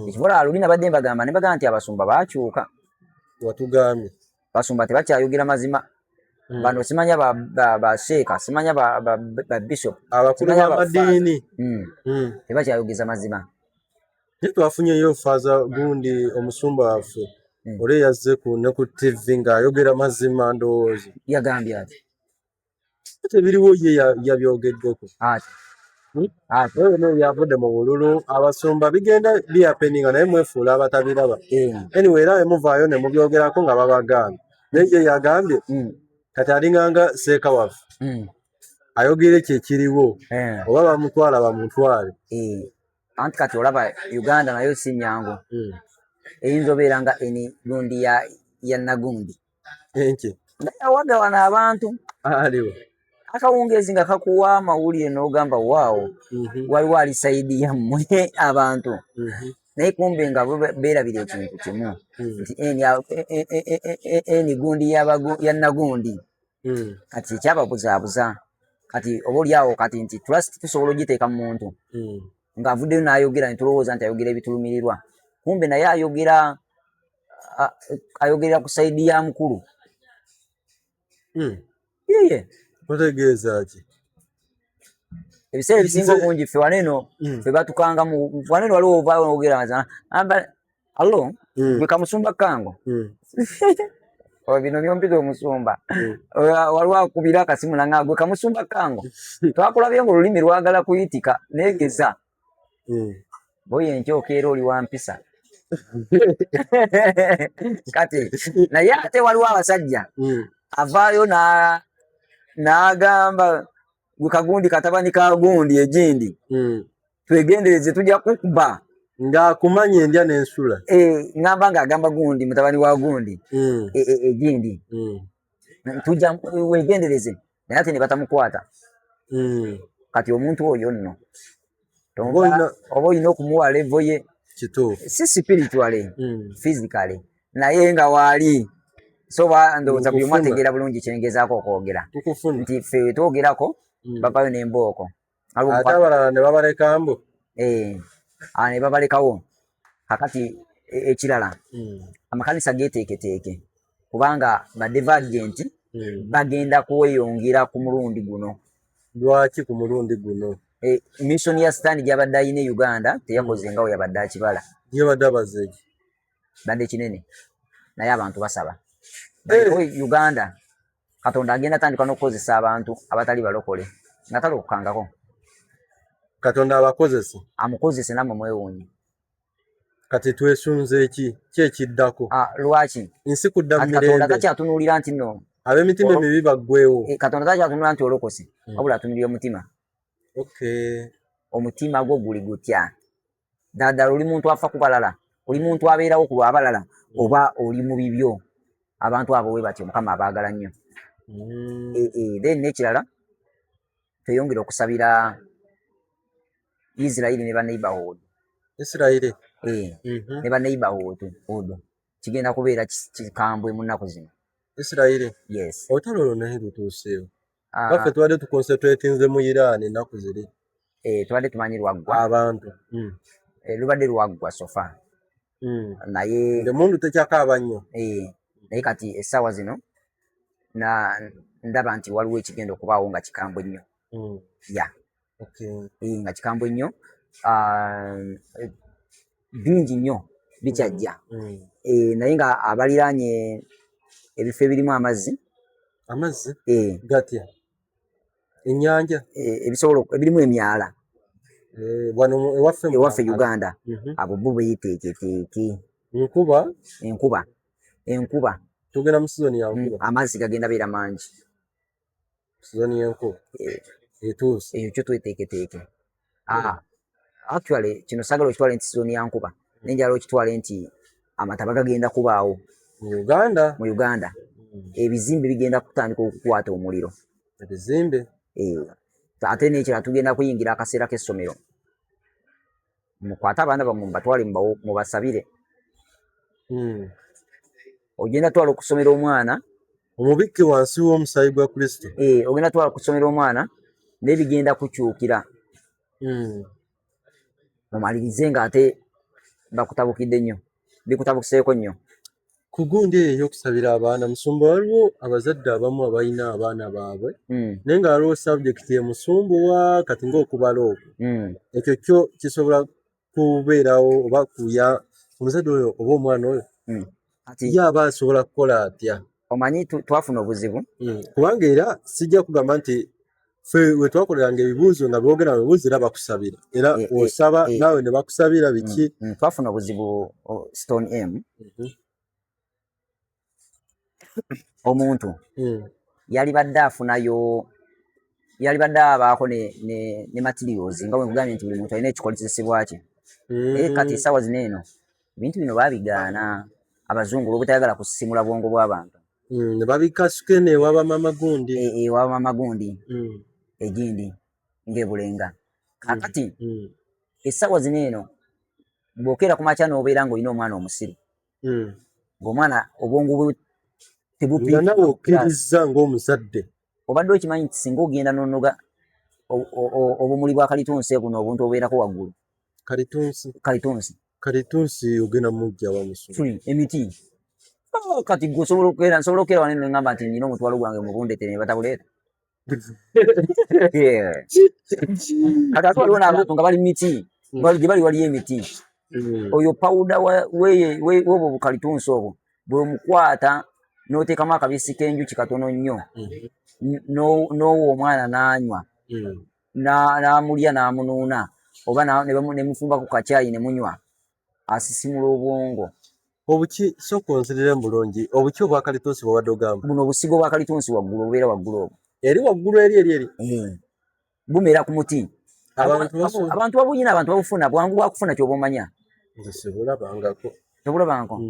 ekibola aluli nabadde mbagamba ne bagamba nti abasumba baakyuka watugambye basumba tebakyayogera mazima bano simanya basheeka simanya babishop abakulu b'amadiini tebakyayogeza mazima naye twafunyeyo faaza gundi omusumba waffe oli yazze ne ku TV ng'ayogera mazima ndowooza yagambye ati tebiriwo ye yabyogeddeko yavudde mu bululu abasumba bigenda byapeninga naye mwefuula abatabiraba anyway era emuvaayo ne mubyogerako nga babagambye naye ye yagambye kati alinganga seeka waffe ayogere kyekiriwo oba bamutwala bamutwale anti kati olaba Uganda nayo si nnyangu eyinza obeera nga eni gundi ya nagundi enki awagawana abantu aliwo akawungeezi nga kakuwa amawulire n'ogamba waawo waliwo ali sayidi yammwe abantu naye kumbe nga beerabira ekintu kimu nti eni gundi ya nagundi kati ekyababuzaabuza kati oba oliawo kati nti trust tusobola ogiteeka mu muntu ng'avuddeyo n'ayogera ne tulowooza nti ayogera ebitulumirirwa kumbe naye ayogerera ku sayidi ya mukulu otegeeza ki Ebiseera ebisinga obungi ffe waneno ffe batukangamu waneno waliwo ovaawo n'ogera amba allo gwe Kamusumba Kango bino byompiza omusumba waliwo akubira akasimu nanga gwe Kamusumba Kango twakulabye ng'olulimi lwagala kuyitika neegeza boye enkyokeera oli wampisa kati naye ate waliwo abasajja avaayo n'agamba gwe Kagundi katabani ka gundi egindi twegendereze tujja kukuba ng'akumanya endya n'ensula ngamba ng'agamba gundi mutabani wa gundi egindi tujja wegendereze naye ate ne batamukwata kati omuntu oyo nno oba olina okumuwa levo ye si spiritually physically naye nga waali so ndowooza buli omu ategeera bulungi kyengezaako okwogera nti ffe wetwogerako bavayo n'embooko ate abalala ne babaleka mbu ne babalekawo kakati ekirala amakanisa geeteeketeeke kubanga badevagenti bagenda kweyongera ku mulundi guno. Lwaki ku mulundi guno? Mission ya Sitaani gy'abadde ayina e Uganda teyakoze ngawo yabadde akibala. Yabadde abazeeki badde kinene naye abantu basaba Uganda Katonda agenda tandika n'okukozesa abantu abatali balokole nga talokukangako. Katonda abakozese amukozese namwe mwewuunye. Kati twesunze ki ekiddako? Lwaki nsi kudda mu mirembe. Katonda takyatunuulira nti nno ab'emitima emibi baggwewo. Katonda takyatunuulira nti olokose wabula atunuulira omutima. Omutima gwo guli gutya? Ddala oli muntu afa ku balala, oli muntu abeerawo ku lw'abalala, oba oli mu bibyo? Abantu abo bwe batyo Mukama abaagala nnyo. Then n'ekirala tweyongera okusabira Israel ne baneighborhood. Israel ne baneighborhood odo kigenda kubeera kikambwe mu nnaku zino. Israel yes. Olutalo olwo naye lutuuseewo. Kaffe tubadde tuconcentratinze mu Iran ennaku ziri. Tubadde tumanyi lwaggwa abantu lubadde lwaggwa sofa naye emundu tekyakaaba nnyo. Naye kati essaawa zino ndaba nti waliwo ekigenda okubaawo nga kikambwe nnyo. Nga kikambwe nnyo bingi nnyo bikyajja naye nga abaliraanye ebifo ebirimu amazzi gatya ennyanja ebirimu emyala wano ewaffe Uganda abo bo beeteeketeeke. Enkuba tugenda mu sizoni ya nkuba, amazzi gagenda beera mangi. sizoni y'enkuba etuuse eyo kyo tweteeketeeke. Actually kino sagala okitwale nti sizoni ya nkuba nenjala okitwale nti amataba gagenda kubaawo mu Uganda. Ebizimbe bigenda kutandika okukwata omuliro. Ebizimbe ate n'ekirala tugenda kuyingira akaseera k'essomero. Mukwate abaana bammwe mubatwale mubasabire. Ogenda twala okusomera omwana omubikke wansi w'omusaayi gwa Kristo. Ogenda twala okusomera omwana n'ebigenda kukyukira. Mumalirize ng'ate bakutabukidde nnyo, bikutabukiseeko nnyo. Ku gundi eyo ey'okusabira abaana, musumba waliwo abazadde abamu abalina abaana baabwe naye nga waliwo sabjekiti emusumbuwa kati ng'okubala okwo. Ekyo kyo kisobola kubeerawo oba kuya omuzadde oyo oba omwana oyo ye aba asobola kukola atya? Omanyi twafuna obuzibu kubanga era sijja kugamba nti ffe we twakoleranga ebibuuzo nga boogera bibuuzo era bakusabira era osaba naawe ne bakusabira biki. Twafuna obuzibu Stone M. Omuntu yali badde afunayo yali badde abaako ne materials nga bwe nkugambye nti buli muntu alina ekikozesebwa kye. Kati essaawa zino eno ebintu bino baabigaana abazungu olw'obutayagala kusisimula bwongo bw'abantu. Ne babikasuke n'ewa Maama Gundi. Ewa Maama Gundi egindi ng'ebulenga. Kakati essaawa zino eno bw'okeera ku makya n'obeera ng'olina omwana omusiru ng'omwana obwongo bwe nga nawe okkiriza ng'omuzadde obadde okimanyi nti singa ogenda n'onoga obumuli bwa kalitunsi guno obuntu obeerako waggulu. Kalitunsi ogenda mujja wamusula emiti. Kati gwe nsobola okukeera wano ne ngamba nti nina omutwalo gwange mubundete ne batabuleeta. kati ate waliwo n'abantu nga bali miti gye bali waliyo emiti oyo pawuda wobwo bukalitunsi obwo bwemukwata n'oteekamu akabisi k'enjuki katono nnyo n'owa omwana n'anywa n'amulya n'amunuuna oba nemufumba ku kacaayi ne munywa asisimula obwongo. Obuki sooka onzirire bulungi obuki obwa kalitunsi bwe wadde ogamba? Buno obusigo bwa kalitunsi waggulu obubeera waggulu obwo. Eri waggulu eri? Bumera ku muti. Abantu babuyina abantu babufuna bwangu bwakufuna ky'oba omanya. Nze sibulabangako. Tobulabangako?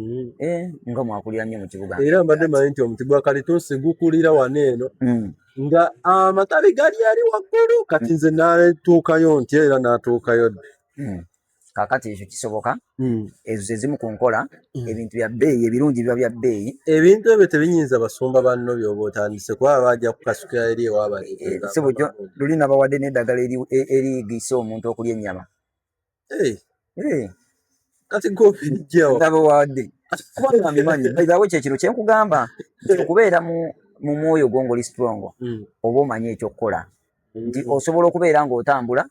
Nga mwakulira nnyo mu kibuga. Era mbadde manyi nti omuti gwa kalitunsi gukulira wano eno nga amatabi gali ali waggulu kati nze n'atuukayo ntya era n'atuukayo dda. Kaakati ekyo kisoboka ezo ze zimu ku nkola ebintu bya bbeeyi ebirungi biba bya bbeeyi. Ebintu ebyo tebinyinza basumba banno by'oba otandise kuba bajja kukasukira eri ewaabaleetera. Si bujjo luli nabawadde n'eddagala eriyigisa omuntu okulya ennyama. Kati g'obiggyawo nabawadde kubanga mbimanyi bayibawo ekyo ekiro kye nkugamba okubeera mu mwoyo gwo ng'oli strong oba omanyi ekyokukola nti osobola okubeera ng'otambula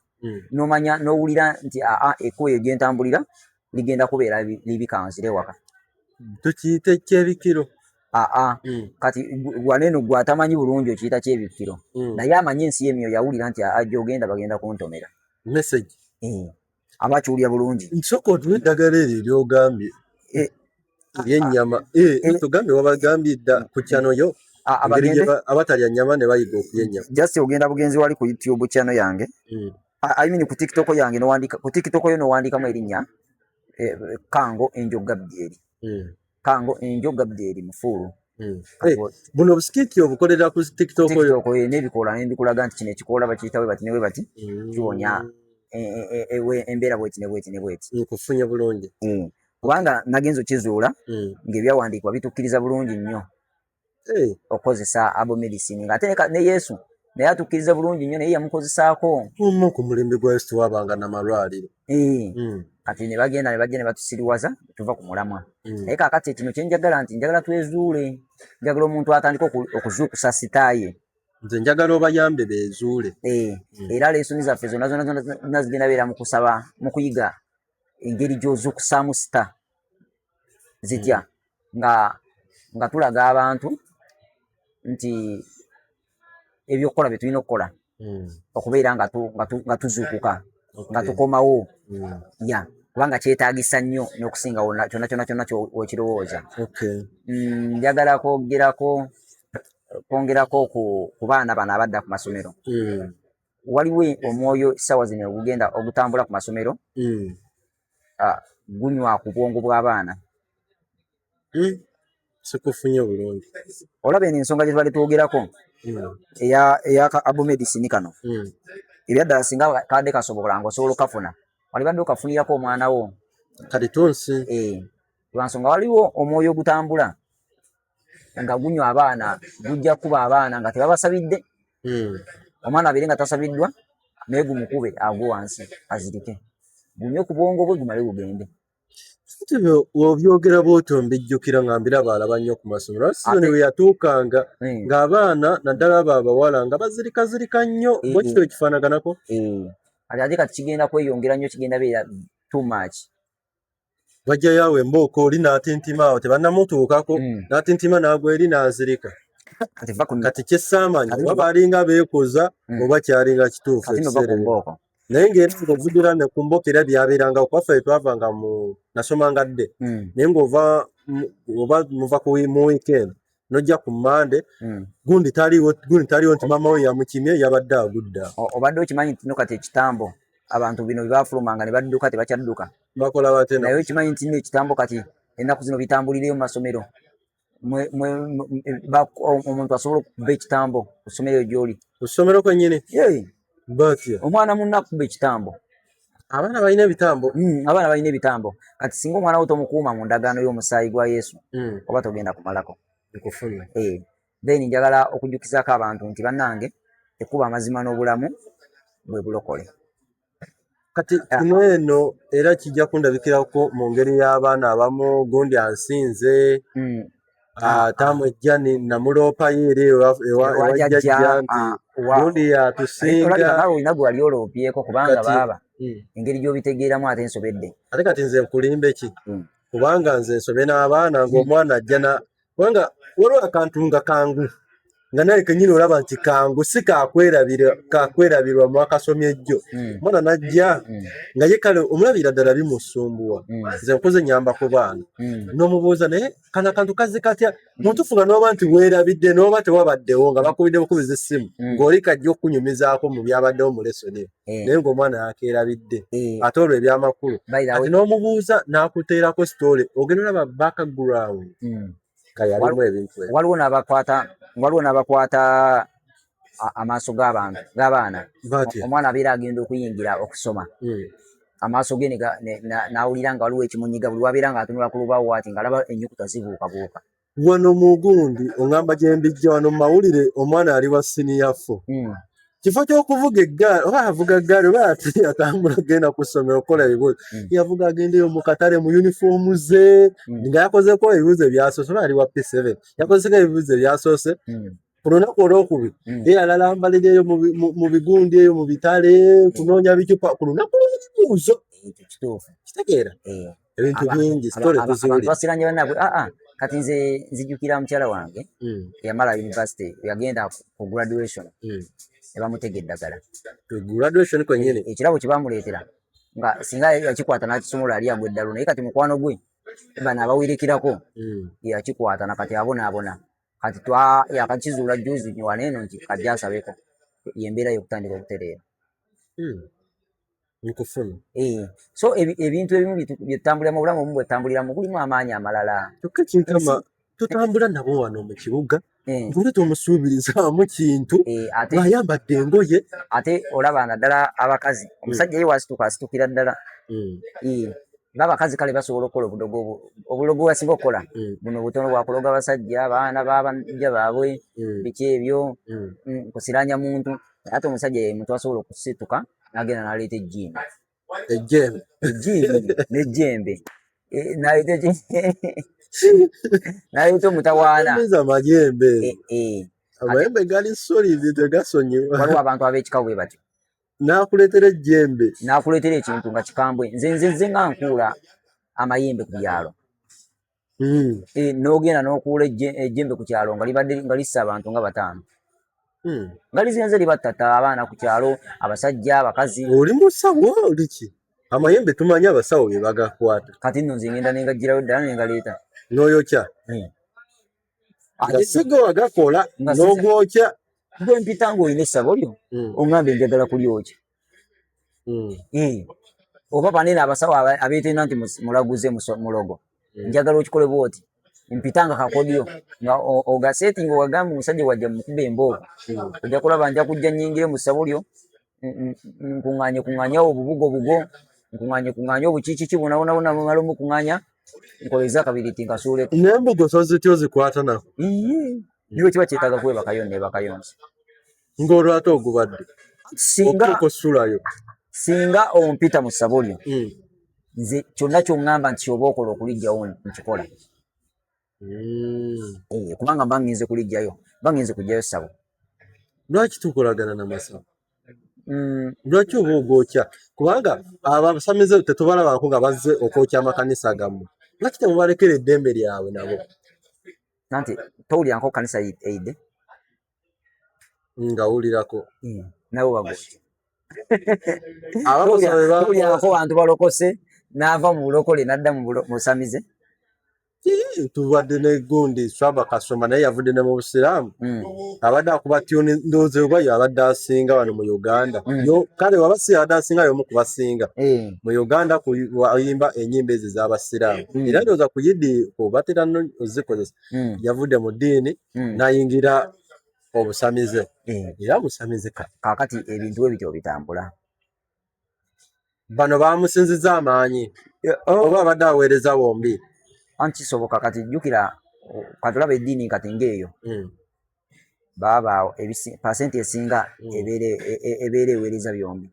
n'omanya n'owulira nti ekkubo eyo gye ntambulira ligenda kubeera libikanzire waka. Tukiyita ekyebikiro. Kati waneeno gwe atamanyi bulungi okiyita kyebikiro naye amanyi ensi y'emyoyo yawulira nti gy'ogenda bagenda kuntomera. Message aba akyawulira bulungi. Nsooka otuwe eddagala eryo ly'ogambye ery'ennyama tugambye wabagambye dda ku kyano yo abatalya nnyama ne bayiga okulya ennyama. Just ogenda bugenzi wali ku YouTube channel yange I mean ku TikTok yange n'owandika ku TikTok yo n'owandikamu erinnya Kango Enjo Gabdieri. Kango Enjo Gabdieri Mufulu. Buno busikiki obukolera ku TikTok oyo n'ebikola n'embikulaga nti kino ekikola bakiyitawe bati newe bati kiwonya embeera bweti ne bweti ne bweti. Nkufunye bulungi. Kubanga nagenza okizuula ng'ebyawandiikibwa bitukkiriza bulungi nnyo okozesa abo medicine ng'ate ne Yesu naye atukkiriza bulungi nnyo naye yamukozesaako. Ku mulembe gwa Yesu wabanga n'amalwaliro. Kati ne bagenda ne batusiriwaza tuva ku mulamwa. Naye kaakati kino kye njagala twezuule. Njagala omuntu atandika okuzuukusa sitaaye. Nze njagala obayambe beezuule. Era leesoni zaffe zonna zigenda beera mu kusaba mu kuyiga engeri gy'ozuukusaamu sita zitya nga tulaga abantu nti ebyokukola bye tulina okukola okubeera nga tuzuukuka nga tukomawo kubanga kyetaagisa nnyo n'okusingawo kyonna wekirowooza. Njagala kwongerako ku baana bano abadda ku masomero. Waliwo omwoyo essaawa zino ogutambula ku masomero gunywa ku bwongo bw'abaana. Sikufunye bulungi. Olaba eno ensonga gye tubadde twogerako eya abo medicine kano ebyaddala singa kadde kasobola ng'osobola okafuna walibadde okafunirako omwana wo kalitunsi. Lwansonga waliwo omwoyo ogutambula nga gunywa abaana gujja kuba abaana nga tebabasabidde. Omwana abeere nga tasabiddwa naye gumukube agwe wansi azirike gunywe ku bwongo bwe gumale gugende. Obyogera bw'otyo mbijjukira nga mbiraba alaba nnyo ku masomero. Sizoni we yatuukanga ng'abaana naddala abo abawala nga bazirikazirika nnyo bwekito ekifaanaganako. Ate kati kigenda kweyongera nnyo kigenda beera too much. Bajjayo awo embooko oli n'atintima awo tebannamutuukako n'atintima n'agwa eri n'azirika. Kati kyesaamanyi oba baalinga beekoza oba kyalinga kituufu ekiseera. Naye ng'era ng'ovudira ne ku mbooko era byabeeranga kwaffe twavanga nasomanga dde naye ng'ova muva mu weekend n'ojja ku Monday gundi taliwo nti maama we yamukimye yabadde agudda. Obadde okimanyi nti no kati ekitambo abantu bino bye baafulumanga ne badduka tebakyadduka. Bakola bate? Naye okimanyi nti nno ekitambo kati ennaku zino bitambulireyo mu masomero. Omuntu asobola okukuba ekitambo ku ssomero gy'oli. Ku ssomero kwennyini? Batya omwana munna akuba ekitambo. Abaana balina ebitambo. Abaana balina ebitambo. Kati singa omwana wo tomukuuma mu ndagaano y'omusaayi gwa Yesu oba togenda kumalako. Nkufuna. Then njagala okujjukizaako abantu nti bannange ekkuba amazima n'obulamu bwe bulokole. Kati kino eno era kijja kundabikirako mu ngeri y'abaana abamu gundi ansinze tamwejja namuloopayo eri ewa jjajja nti gundi yatusinga nawe olina gwe wali oloopyeko kubanga baaba engeri gy'obitegeeramu ate nsobedde ate kati nze nkulimbe ki kubanga nze nsobe n'abaana ng'omwana ajja kubanga waliwo akantu nga kangu nga naye kenyini olaba nti kangu si kakwerabirwa mwakasomye ejjo mwana najja nga ye kale omulabira ddala bimusumbuwa nze nkoze nyamba ku baana n'omubuuza naye kana kantu kazi katya muntufu nga n'oba nti weerabidde n'oba tewabaddewo nga bakubidde bukubiza essimu ng'oli kajja okunyumizaako mu byabaddewo mu lesoni naye ng'omwana yakeerabidde ate olwo ebyamakulu ati n'omubuuza n'akuteerako sitole ogenda olaba background kayalimu ebintu waliwo n'abakwata amaaso g'abaana omwana abeera agenda okuyingira okusoma amaaso ge n'awulira nga waliwo ekimunyiga buli wabeera ng'atunula ku lubaawo ati ng'alaba ennyukuta zibuukabuuka wano mu gundi oŋŋamba gye mbijja wano mu mawulire omwana ali wa siniya 4 kifo ky'okuvuga eggaali oba avuga eggaali oba atambula agenda ku ssomero okukola ebibuuzo yavuga agendeyo mu katale mu yunifoomu ze nga yakozeko ebibuuzo ebyasoose oba ali wa P7 yakozeko ebibuuzo ebyasoose ku lunaku olwokubiri ye alalambalira eyo mu bigundi eyo mu bitale kunoonya bicupa ku lunaku lw'ebibuuzo kitegeera ebintu bingi sitole tuziwulira basiranye bannabwe kati nze nzijukira mukyala wange eyamala university yagenda ku graduation ebamutegedde eddagala graduation kwenyini ekirabo kye bamuleetera nga singa yakikwata n'akisumula ali agwa eddalu naye kati mukwano gwe bano abawerekirako yakikwata nakati abonaabona kati yakakizuula juzi waneeno nti kajja asabeko yembeera yokutandika okutereera nkufuna so ebintu ebimu byetutambulira mu bulamu obumu bwetutambuliramu gulimu amaanyi amalala kyokka kinkama tutambula nabo wano mu kibuga ng'oleta omusuubirizaamu kintu ng'ayambadde engoye ate olaba naddala abakazi omusajja ye wasitukira ddala ng'abakazi kale basobola okukola obulogo bwasinga okukola buno butono bwakuloga abasajja abaana babanja baabwe biki ebyo kusiranya muntu ate omusajja ye muntu asobola okusituka n'agenda n'aleeta ejjiini n'ejjembe n'aleeta omutawaana amayembe gali solidi tegasonyiwa waliwo abantu ab'ekikawo bwe batyo n'akuleetera ejjembe n'akuleetera ekintu nga kikambwe nze nga nkuula amayembe ku byalo n'ogenda n'okuula ejjembe ku kyalo nga libadde nga lissa abantu nga 5 nga lizenze libattata abaana ku kyalo abasajja abakazi oli musawo oli ki amayembe tumanyi abasawo be bagakwata kati nno nze ngenda nengagirayo ddala nengaleeta n'oyokya nga sigo wagakola n'ogwokya gwe mpita ng'olina essabo lyo oŋŋambe njagala kulyokya oba banene abasawo abeetenda nti mulaguze mulogo njagala okikole bwoti mpitanga kakodyo nga ogasetinga ogagamba omusajja wajja mukuba emboogo ojja kulaba nja kujja nnyingire mu ssabo lyo nkuŋŋaanyewo obubugo nkuŋŋaanye obukiikiki bonabona mumala omukuŋŋaanya nkoleza akabiriti nkasuuleko n'embugo so zityo zikwata nako niwe kiba kyetaaga kwebakayo nebakayonsa ng'olwo ate ogubadde okukosulayo singa ompita mu ssabo lyo nze kyonna ky'oŋŋamba nti oba okola okulijjawo nkikola kubanga mba ngenze kulijjayo mba ngenze kujjayo ssabo lwaki tukolagana n'amasawo lwaki oba ogwokya kubanga abasamize tetubalabako nga bazze okwokya amakanisa gammwe lwaki temubalekera eddembe lyabwe nabo nanti towulirako kanisa eidde nga wulirako nawe wagotya towulirako bantu balokose n'ava mu bulokole n'adda mu busamize tubadde ne gundi swaba kasoma naye yavudde ne mu busiraamu abadde akuba tyoni ndowooza oba yabadde asinga wano mu Uganda kale waba si yabadde asinga y'omu ku basinga mu Uganda kuyimba ennyimba ezo ez'abasiraamu era ndowooza ku yidi obatera ozikozesa yavudde mu ddiini n'ayingira obusamize era busamize kaakati ebintu bwe bityo bitambula bano bamusinziza amaanyi oba abadde aweereza bombi anti kisoboka kati jjukira kati olaba eddiini kati ng'eyo baba pasenti esinga ebeera eweereza byombi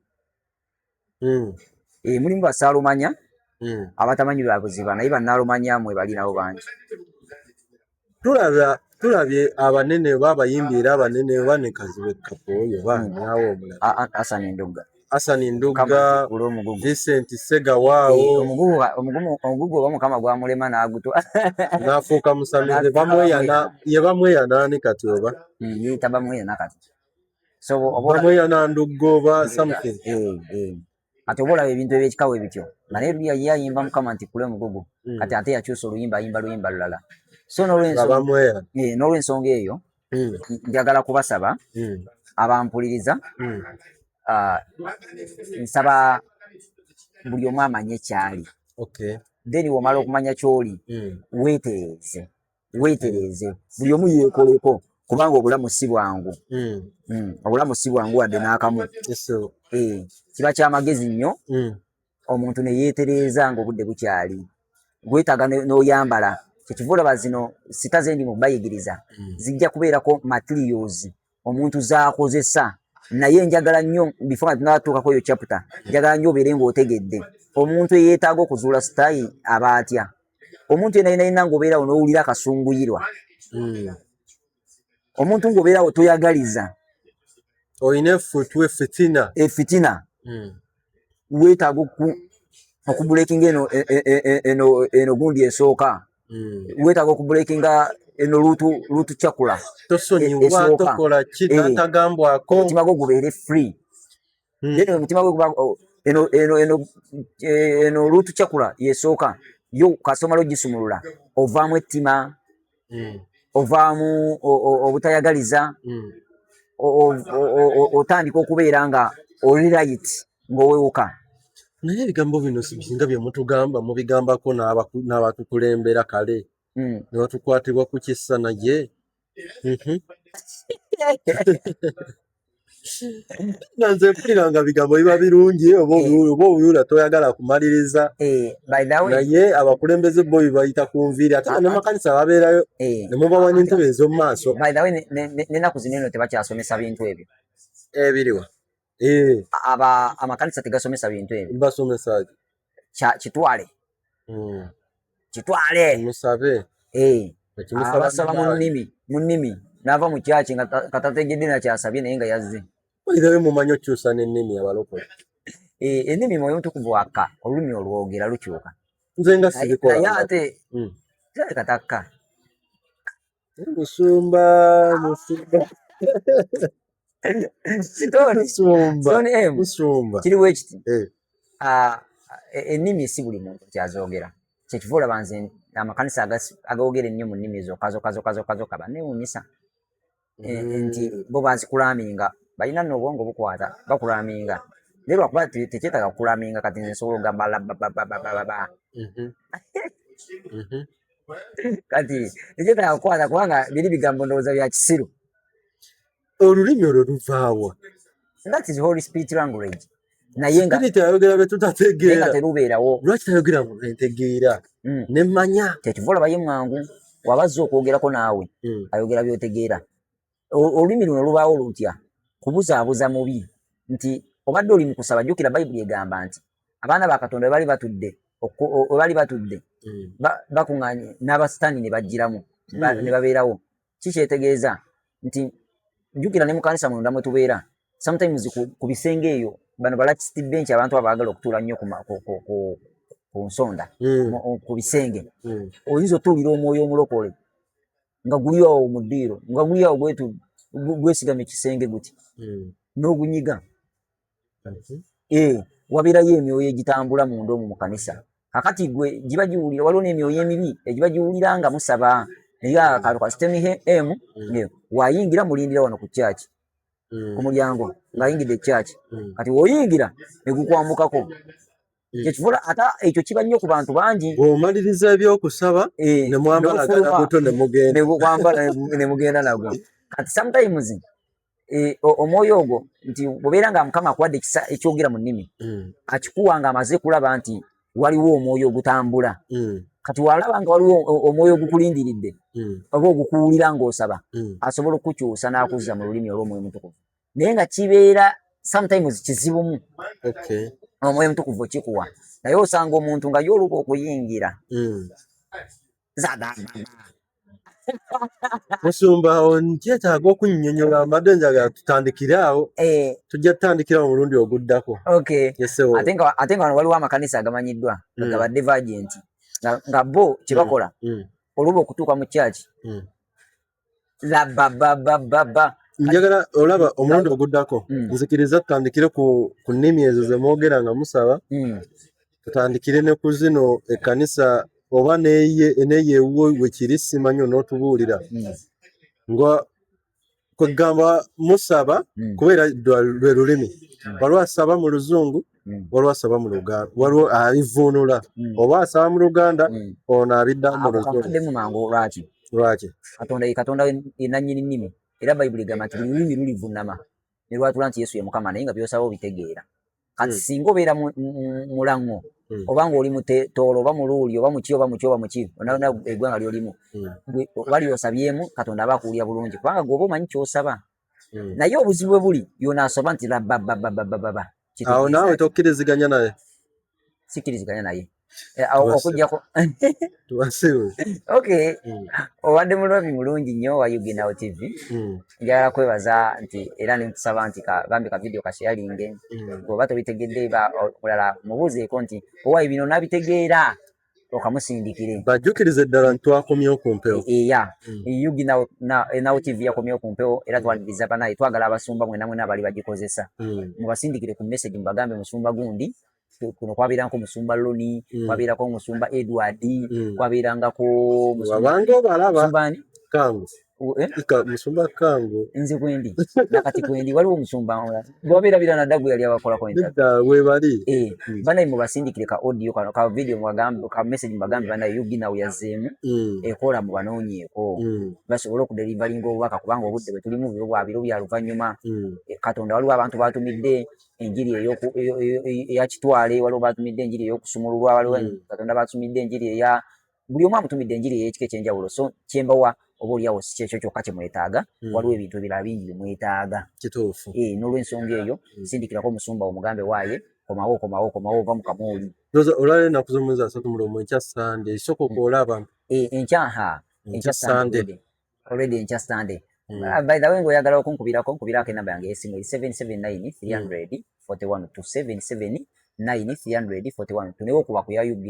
mulimu basaalumanya abatamanyi babuziba naye bannaalumanya mwe bali nabo bangi tulaba tulabye abanene babayimbira abanene bane Kazibe Kapoyo banyawo omulala Hassan Ndugga Vincent Segawao omugugu Mukama gwamulema n'agutwa n'afuuka musamize bamweyana ne kati oba yita bamweyana kati so bamweyana Ndugga oba something ati obola ebintu ebyekikawe bityo naye yayimba Mukama nti kule omugugu kati ate yakyusa oluyimba ayimba luyimba lulala so n'olwensonga eyo njagala kubasaba abampuliriza nsaba buli omu amanye kyali then womala okumanya kyoli weetereze buli omu yeekoleko kubanga obulamu si bwangu wadde n'akamu kiba kyamagezi nnyo omuntu ne yeetereza ng'obudde bukyali gwetaaga n'oyambala kyekiva olaba zino sita zendi mu bayigiriza zijja kubeerako materials omuntu z'akozesa naye njagala nnyo before tunatuukako eyo chapter njagala nnyo obeere ng'otegedde omuntu eyeetaaga okuzuula sitayi aba atya omuntu yenayina ng'obeerawo n'owulira akasunguyirwa omuntu ng'obeerawo toyagaliza oyina efitina weetaaga okubulekinga eno gundi esooka weetaaga okubulekinga eno luutu cyakula tosonyiwa tokola kitatagambwako omutima gwo gubeere free then omutima gwo eno luutu cyakula yesooka yo kasomalo gisumulula ovaamu ettima ovaamu obutayagaliza otandika okubeera nga oli right ng'owewuka naye ebigambo bino singa bye mutugamba mubigambako n'abatukulembera kale ne batukwatibwa ku kisa naye nanze mpulira nga bigambo biba birungi oba obuyula toyagala kumaliriza naye abakulembeze bo bibayita ku nviiri ate n'amakanisa babeerayo ne mubawa n'entebe ez'omu maaso n'ennaku zino eno tebakyasomesa bintu ebyo ebiriwa amakanisa tegasomesa bintu ebyo basomesa kitwale musabe abasaba mu nnimi n'ava mu kyaki nga katategedde nakyasabye naye nga yazze oyidawe mumanyi okyusa n'ennimi abalokole ennimi mwoyo mutukuvu waka olulimi olwogera lukyuka nze nga sibikola naye ate katakka musumba kiriwo ekiti ennimi si buli muntu kyazogera kyekiva olaba nze amakanisa agawogera ennyo mu nnimi ezo kazoka banneewuunyisa nti bo bazikulaminga balina nno obwongo bukwata bakulaminga naye lwakuba tekyetaaga kukulaminga kati nze nsobola ogamba kati tekyetaaga kukwata kubanga biri bigambo ndowooza bya kisiru olulimi olwo luvaawa that is Holy Spirit language naye nga ayogera bye tutategeera terubeerawo lwaki tayogera mu ntegeera nemmanya kyekiva olaba ye mwangu wabazza okwogerako naawe ayogera by'otegeera olulimi luno lubaawo lutya kubuzaabuza mubi nti obadde oli mu kusaba jjukira bayibuli egamba nti abaana ba Katonda bwe bali batudde bakuŋŋaanye n'abasitaani ne bajjiramu ne babeerawo kikyetegeeza nti jjukira ne mu kanisa munda mwe tubeera sometimes ku bisenge eyo bano balakisiti bench abantu abaagala okutuula nnyo ku nsonda ku bisenge oyinza otuulira omwoyo omulokole nga guli awo mu ddiiro nga guli awo gwesigamye ekisenge guti n'ogunyiga wabeerayo emyoyo egitambula munda omwo mu kanisa kakati gwe giba giwulira waliwo n'emyoyo emibi egiba giwulira nga musaba naye akantu ka sitemi emu wayingira mulindira wano ku kyaki ku mulyango ng'ayingidde ekyaki kati woyingira negukwambukako kyekivula ate ekyo kiba nnyo ku bantu bangi bw'omaliriza ebyokusaba ne mwambalagana buto ne mugenda nagwo kati sometimes omwoyo ogwo nti bw'obeera nga Mukama akuwadde ekisa ekyogera mu nnimi akikuwa nga amaze kulaba nti waliwo omwoyo ogutambula kati walaba nga waliwo omwoyo ogukulindiridde oba ogukuwulira ng'osaba asobola okukyusa n'akuzza mu lulimi olw'omwoyo mutukuvu naye nga kibeera sometimes kizibumu omwoyo mutukuvu kikuwa naye osanga omuntu nga yoluba okuyingira Musumba nkyetaaga okunnyonnyola amadde njagala tutandikire awo. Tujja tutandikira mu mulundi oguddako. Okay. Ate nga waliwo amakanisa agamanyiddwa gabadde Virgent nga bo kye bakola oluba okutuuka mu church njagala olaba omulundi oguddako nzikiriza tutandikire ku nnimi ezo ze mwogera nga musaba tutandikire ne ku zino ekkanisa oba neyeewo wekiri simanyi onootubuulira nga kwegamba musaba kubeera lwe lulimi waliwo asaba mu luzungu waliwo asaba mu luganda waliwo abivuunula oba asaba mu luganda ono abiddamu mu luzungu. Lwaki katonda yenannyini nnimi era bayibuli egamba nti buli lulimi lulivunama ne lwatula nti Yesu ye Mukama naye nga byosaba obitegeera. Kati singa obeera mulango oba ng'oli mutoolo oba muluuli oba muki onaona eggwanga ly'olimu wali osabyemu katonda aba akuwulira bulungi kubanga gwoba omanyi ky'osaba naye obuzibu bwe buli yonaasaba nti labbababababa. Awo naawe tokkiriziganya naye? Sikkiriziganya naye okujjako tubasiwe. Okay. Obadde muloobi mulungi nnyo wa UG TV. Njagala kwebaza nti era ne nkusaba nti bambi ka video kasharinge bw'oba tobitegedde olala mubuuzeeko nti owaayi bino nabitegeera okamusindikire bajjukirize ddala ntwakomyewo ku mpewo. UG TV yakomyewo ku mpewo era twaniriza banaye twagala abasumba mwena abali bagikozesa mubasindikire ku message mubagambe musumba gundi kuno kwabeerangako musumba Loni kwabeerako musumba Edward kwabeerangako musumba Kangu musumba Kangu nze kwendi nakati kwendi waliwo musumba bwabeera naddagu yali abakolako webali banaye mubasindikire ka audio ka video mubagambe ka message mubagambe banaye UG yazeemu ekola mu banoonyeeko basobole okudelivaringa obubaka kubanga obudde bwe tulimu bwabiro bya luvannyuma Katonda waliwo abantu batumidde enjiri eya kitwale waliwo batumidde enjiri ey'okusumululwa waliwo Katonda batumidde enjiri eya buli omu amutumidde enjiri ey'ekika ekyenjawulo so kyembawa oba oliawo si kyekyo kyokka kye mwetaaga waliwo ebintu ebirala bingi bye mwetaaga kituufu n'olw'ensonga eyo sindikirako omusumba omugambe waaye komawo ova mu kamooli olwala ennaku z'omwezi 3 enkya Sunday esooka okwola abantu enkya Sunday already enkya Sunday. By the way ng'oyagala okunkubirako enamba yange y'essimu 779 300 41 277 341 tunewo okuba ku ya UG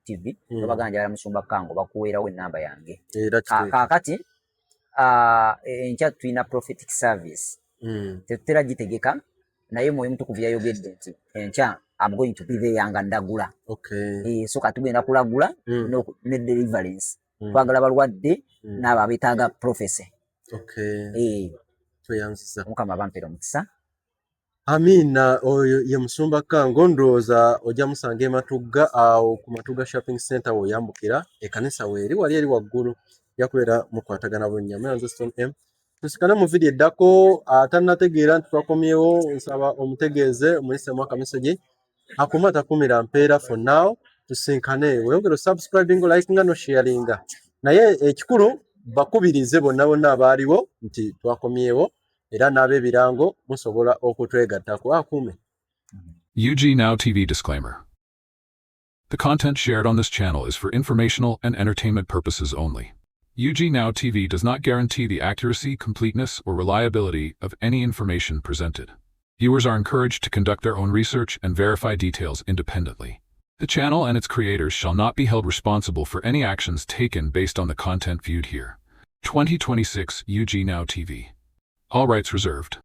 TV babaganja njagala musumba Kango bakuweerawo enamba yange kaakati enkya tulina prophetic service tetutera gitegeka naye mwoyo mutukuvu yayogedde nti enkya I'm going to be there nga ndagula so katugenda kulagula ne deliverance twagala balwadde n'abo abeetaaga prophecy. Tweyanziza Mukama bampera omukisa. Amina oyo ye musumba Kango ndowooza ojja musanga Matugga awo ku Matugga shopping center woyambukira ekkanisa weeri wali eri waggulu yakubeera mukwatagana bunnyama nze Stone M tusikana mu video eddako atannategeera nti twakomyewo nsaba omutegeeze omuyisemu akamisogi akuma takumira mpeera for now tusinkane weyongera subscribing likinga no sharinga naye ekikulu bakubirize bonna abaaliwo nti twakomyewo era n'ab'ebirango musobola okutwegattako akuume. UG Now TV disclaimer. The content shared on this channel is for informational and entertainment purposes only. UG Now TV does not guarantee the accuracy, completeness, or reliability of any information presented. Viewers are encouraged to conduct their own research and verify details independently. The channel and its creators shall not be held responsible for any actions taken based on the content viewed here. 2026 UG Now TV. All rights reserved.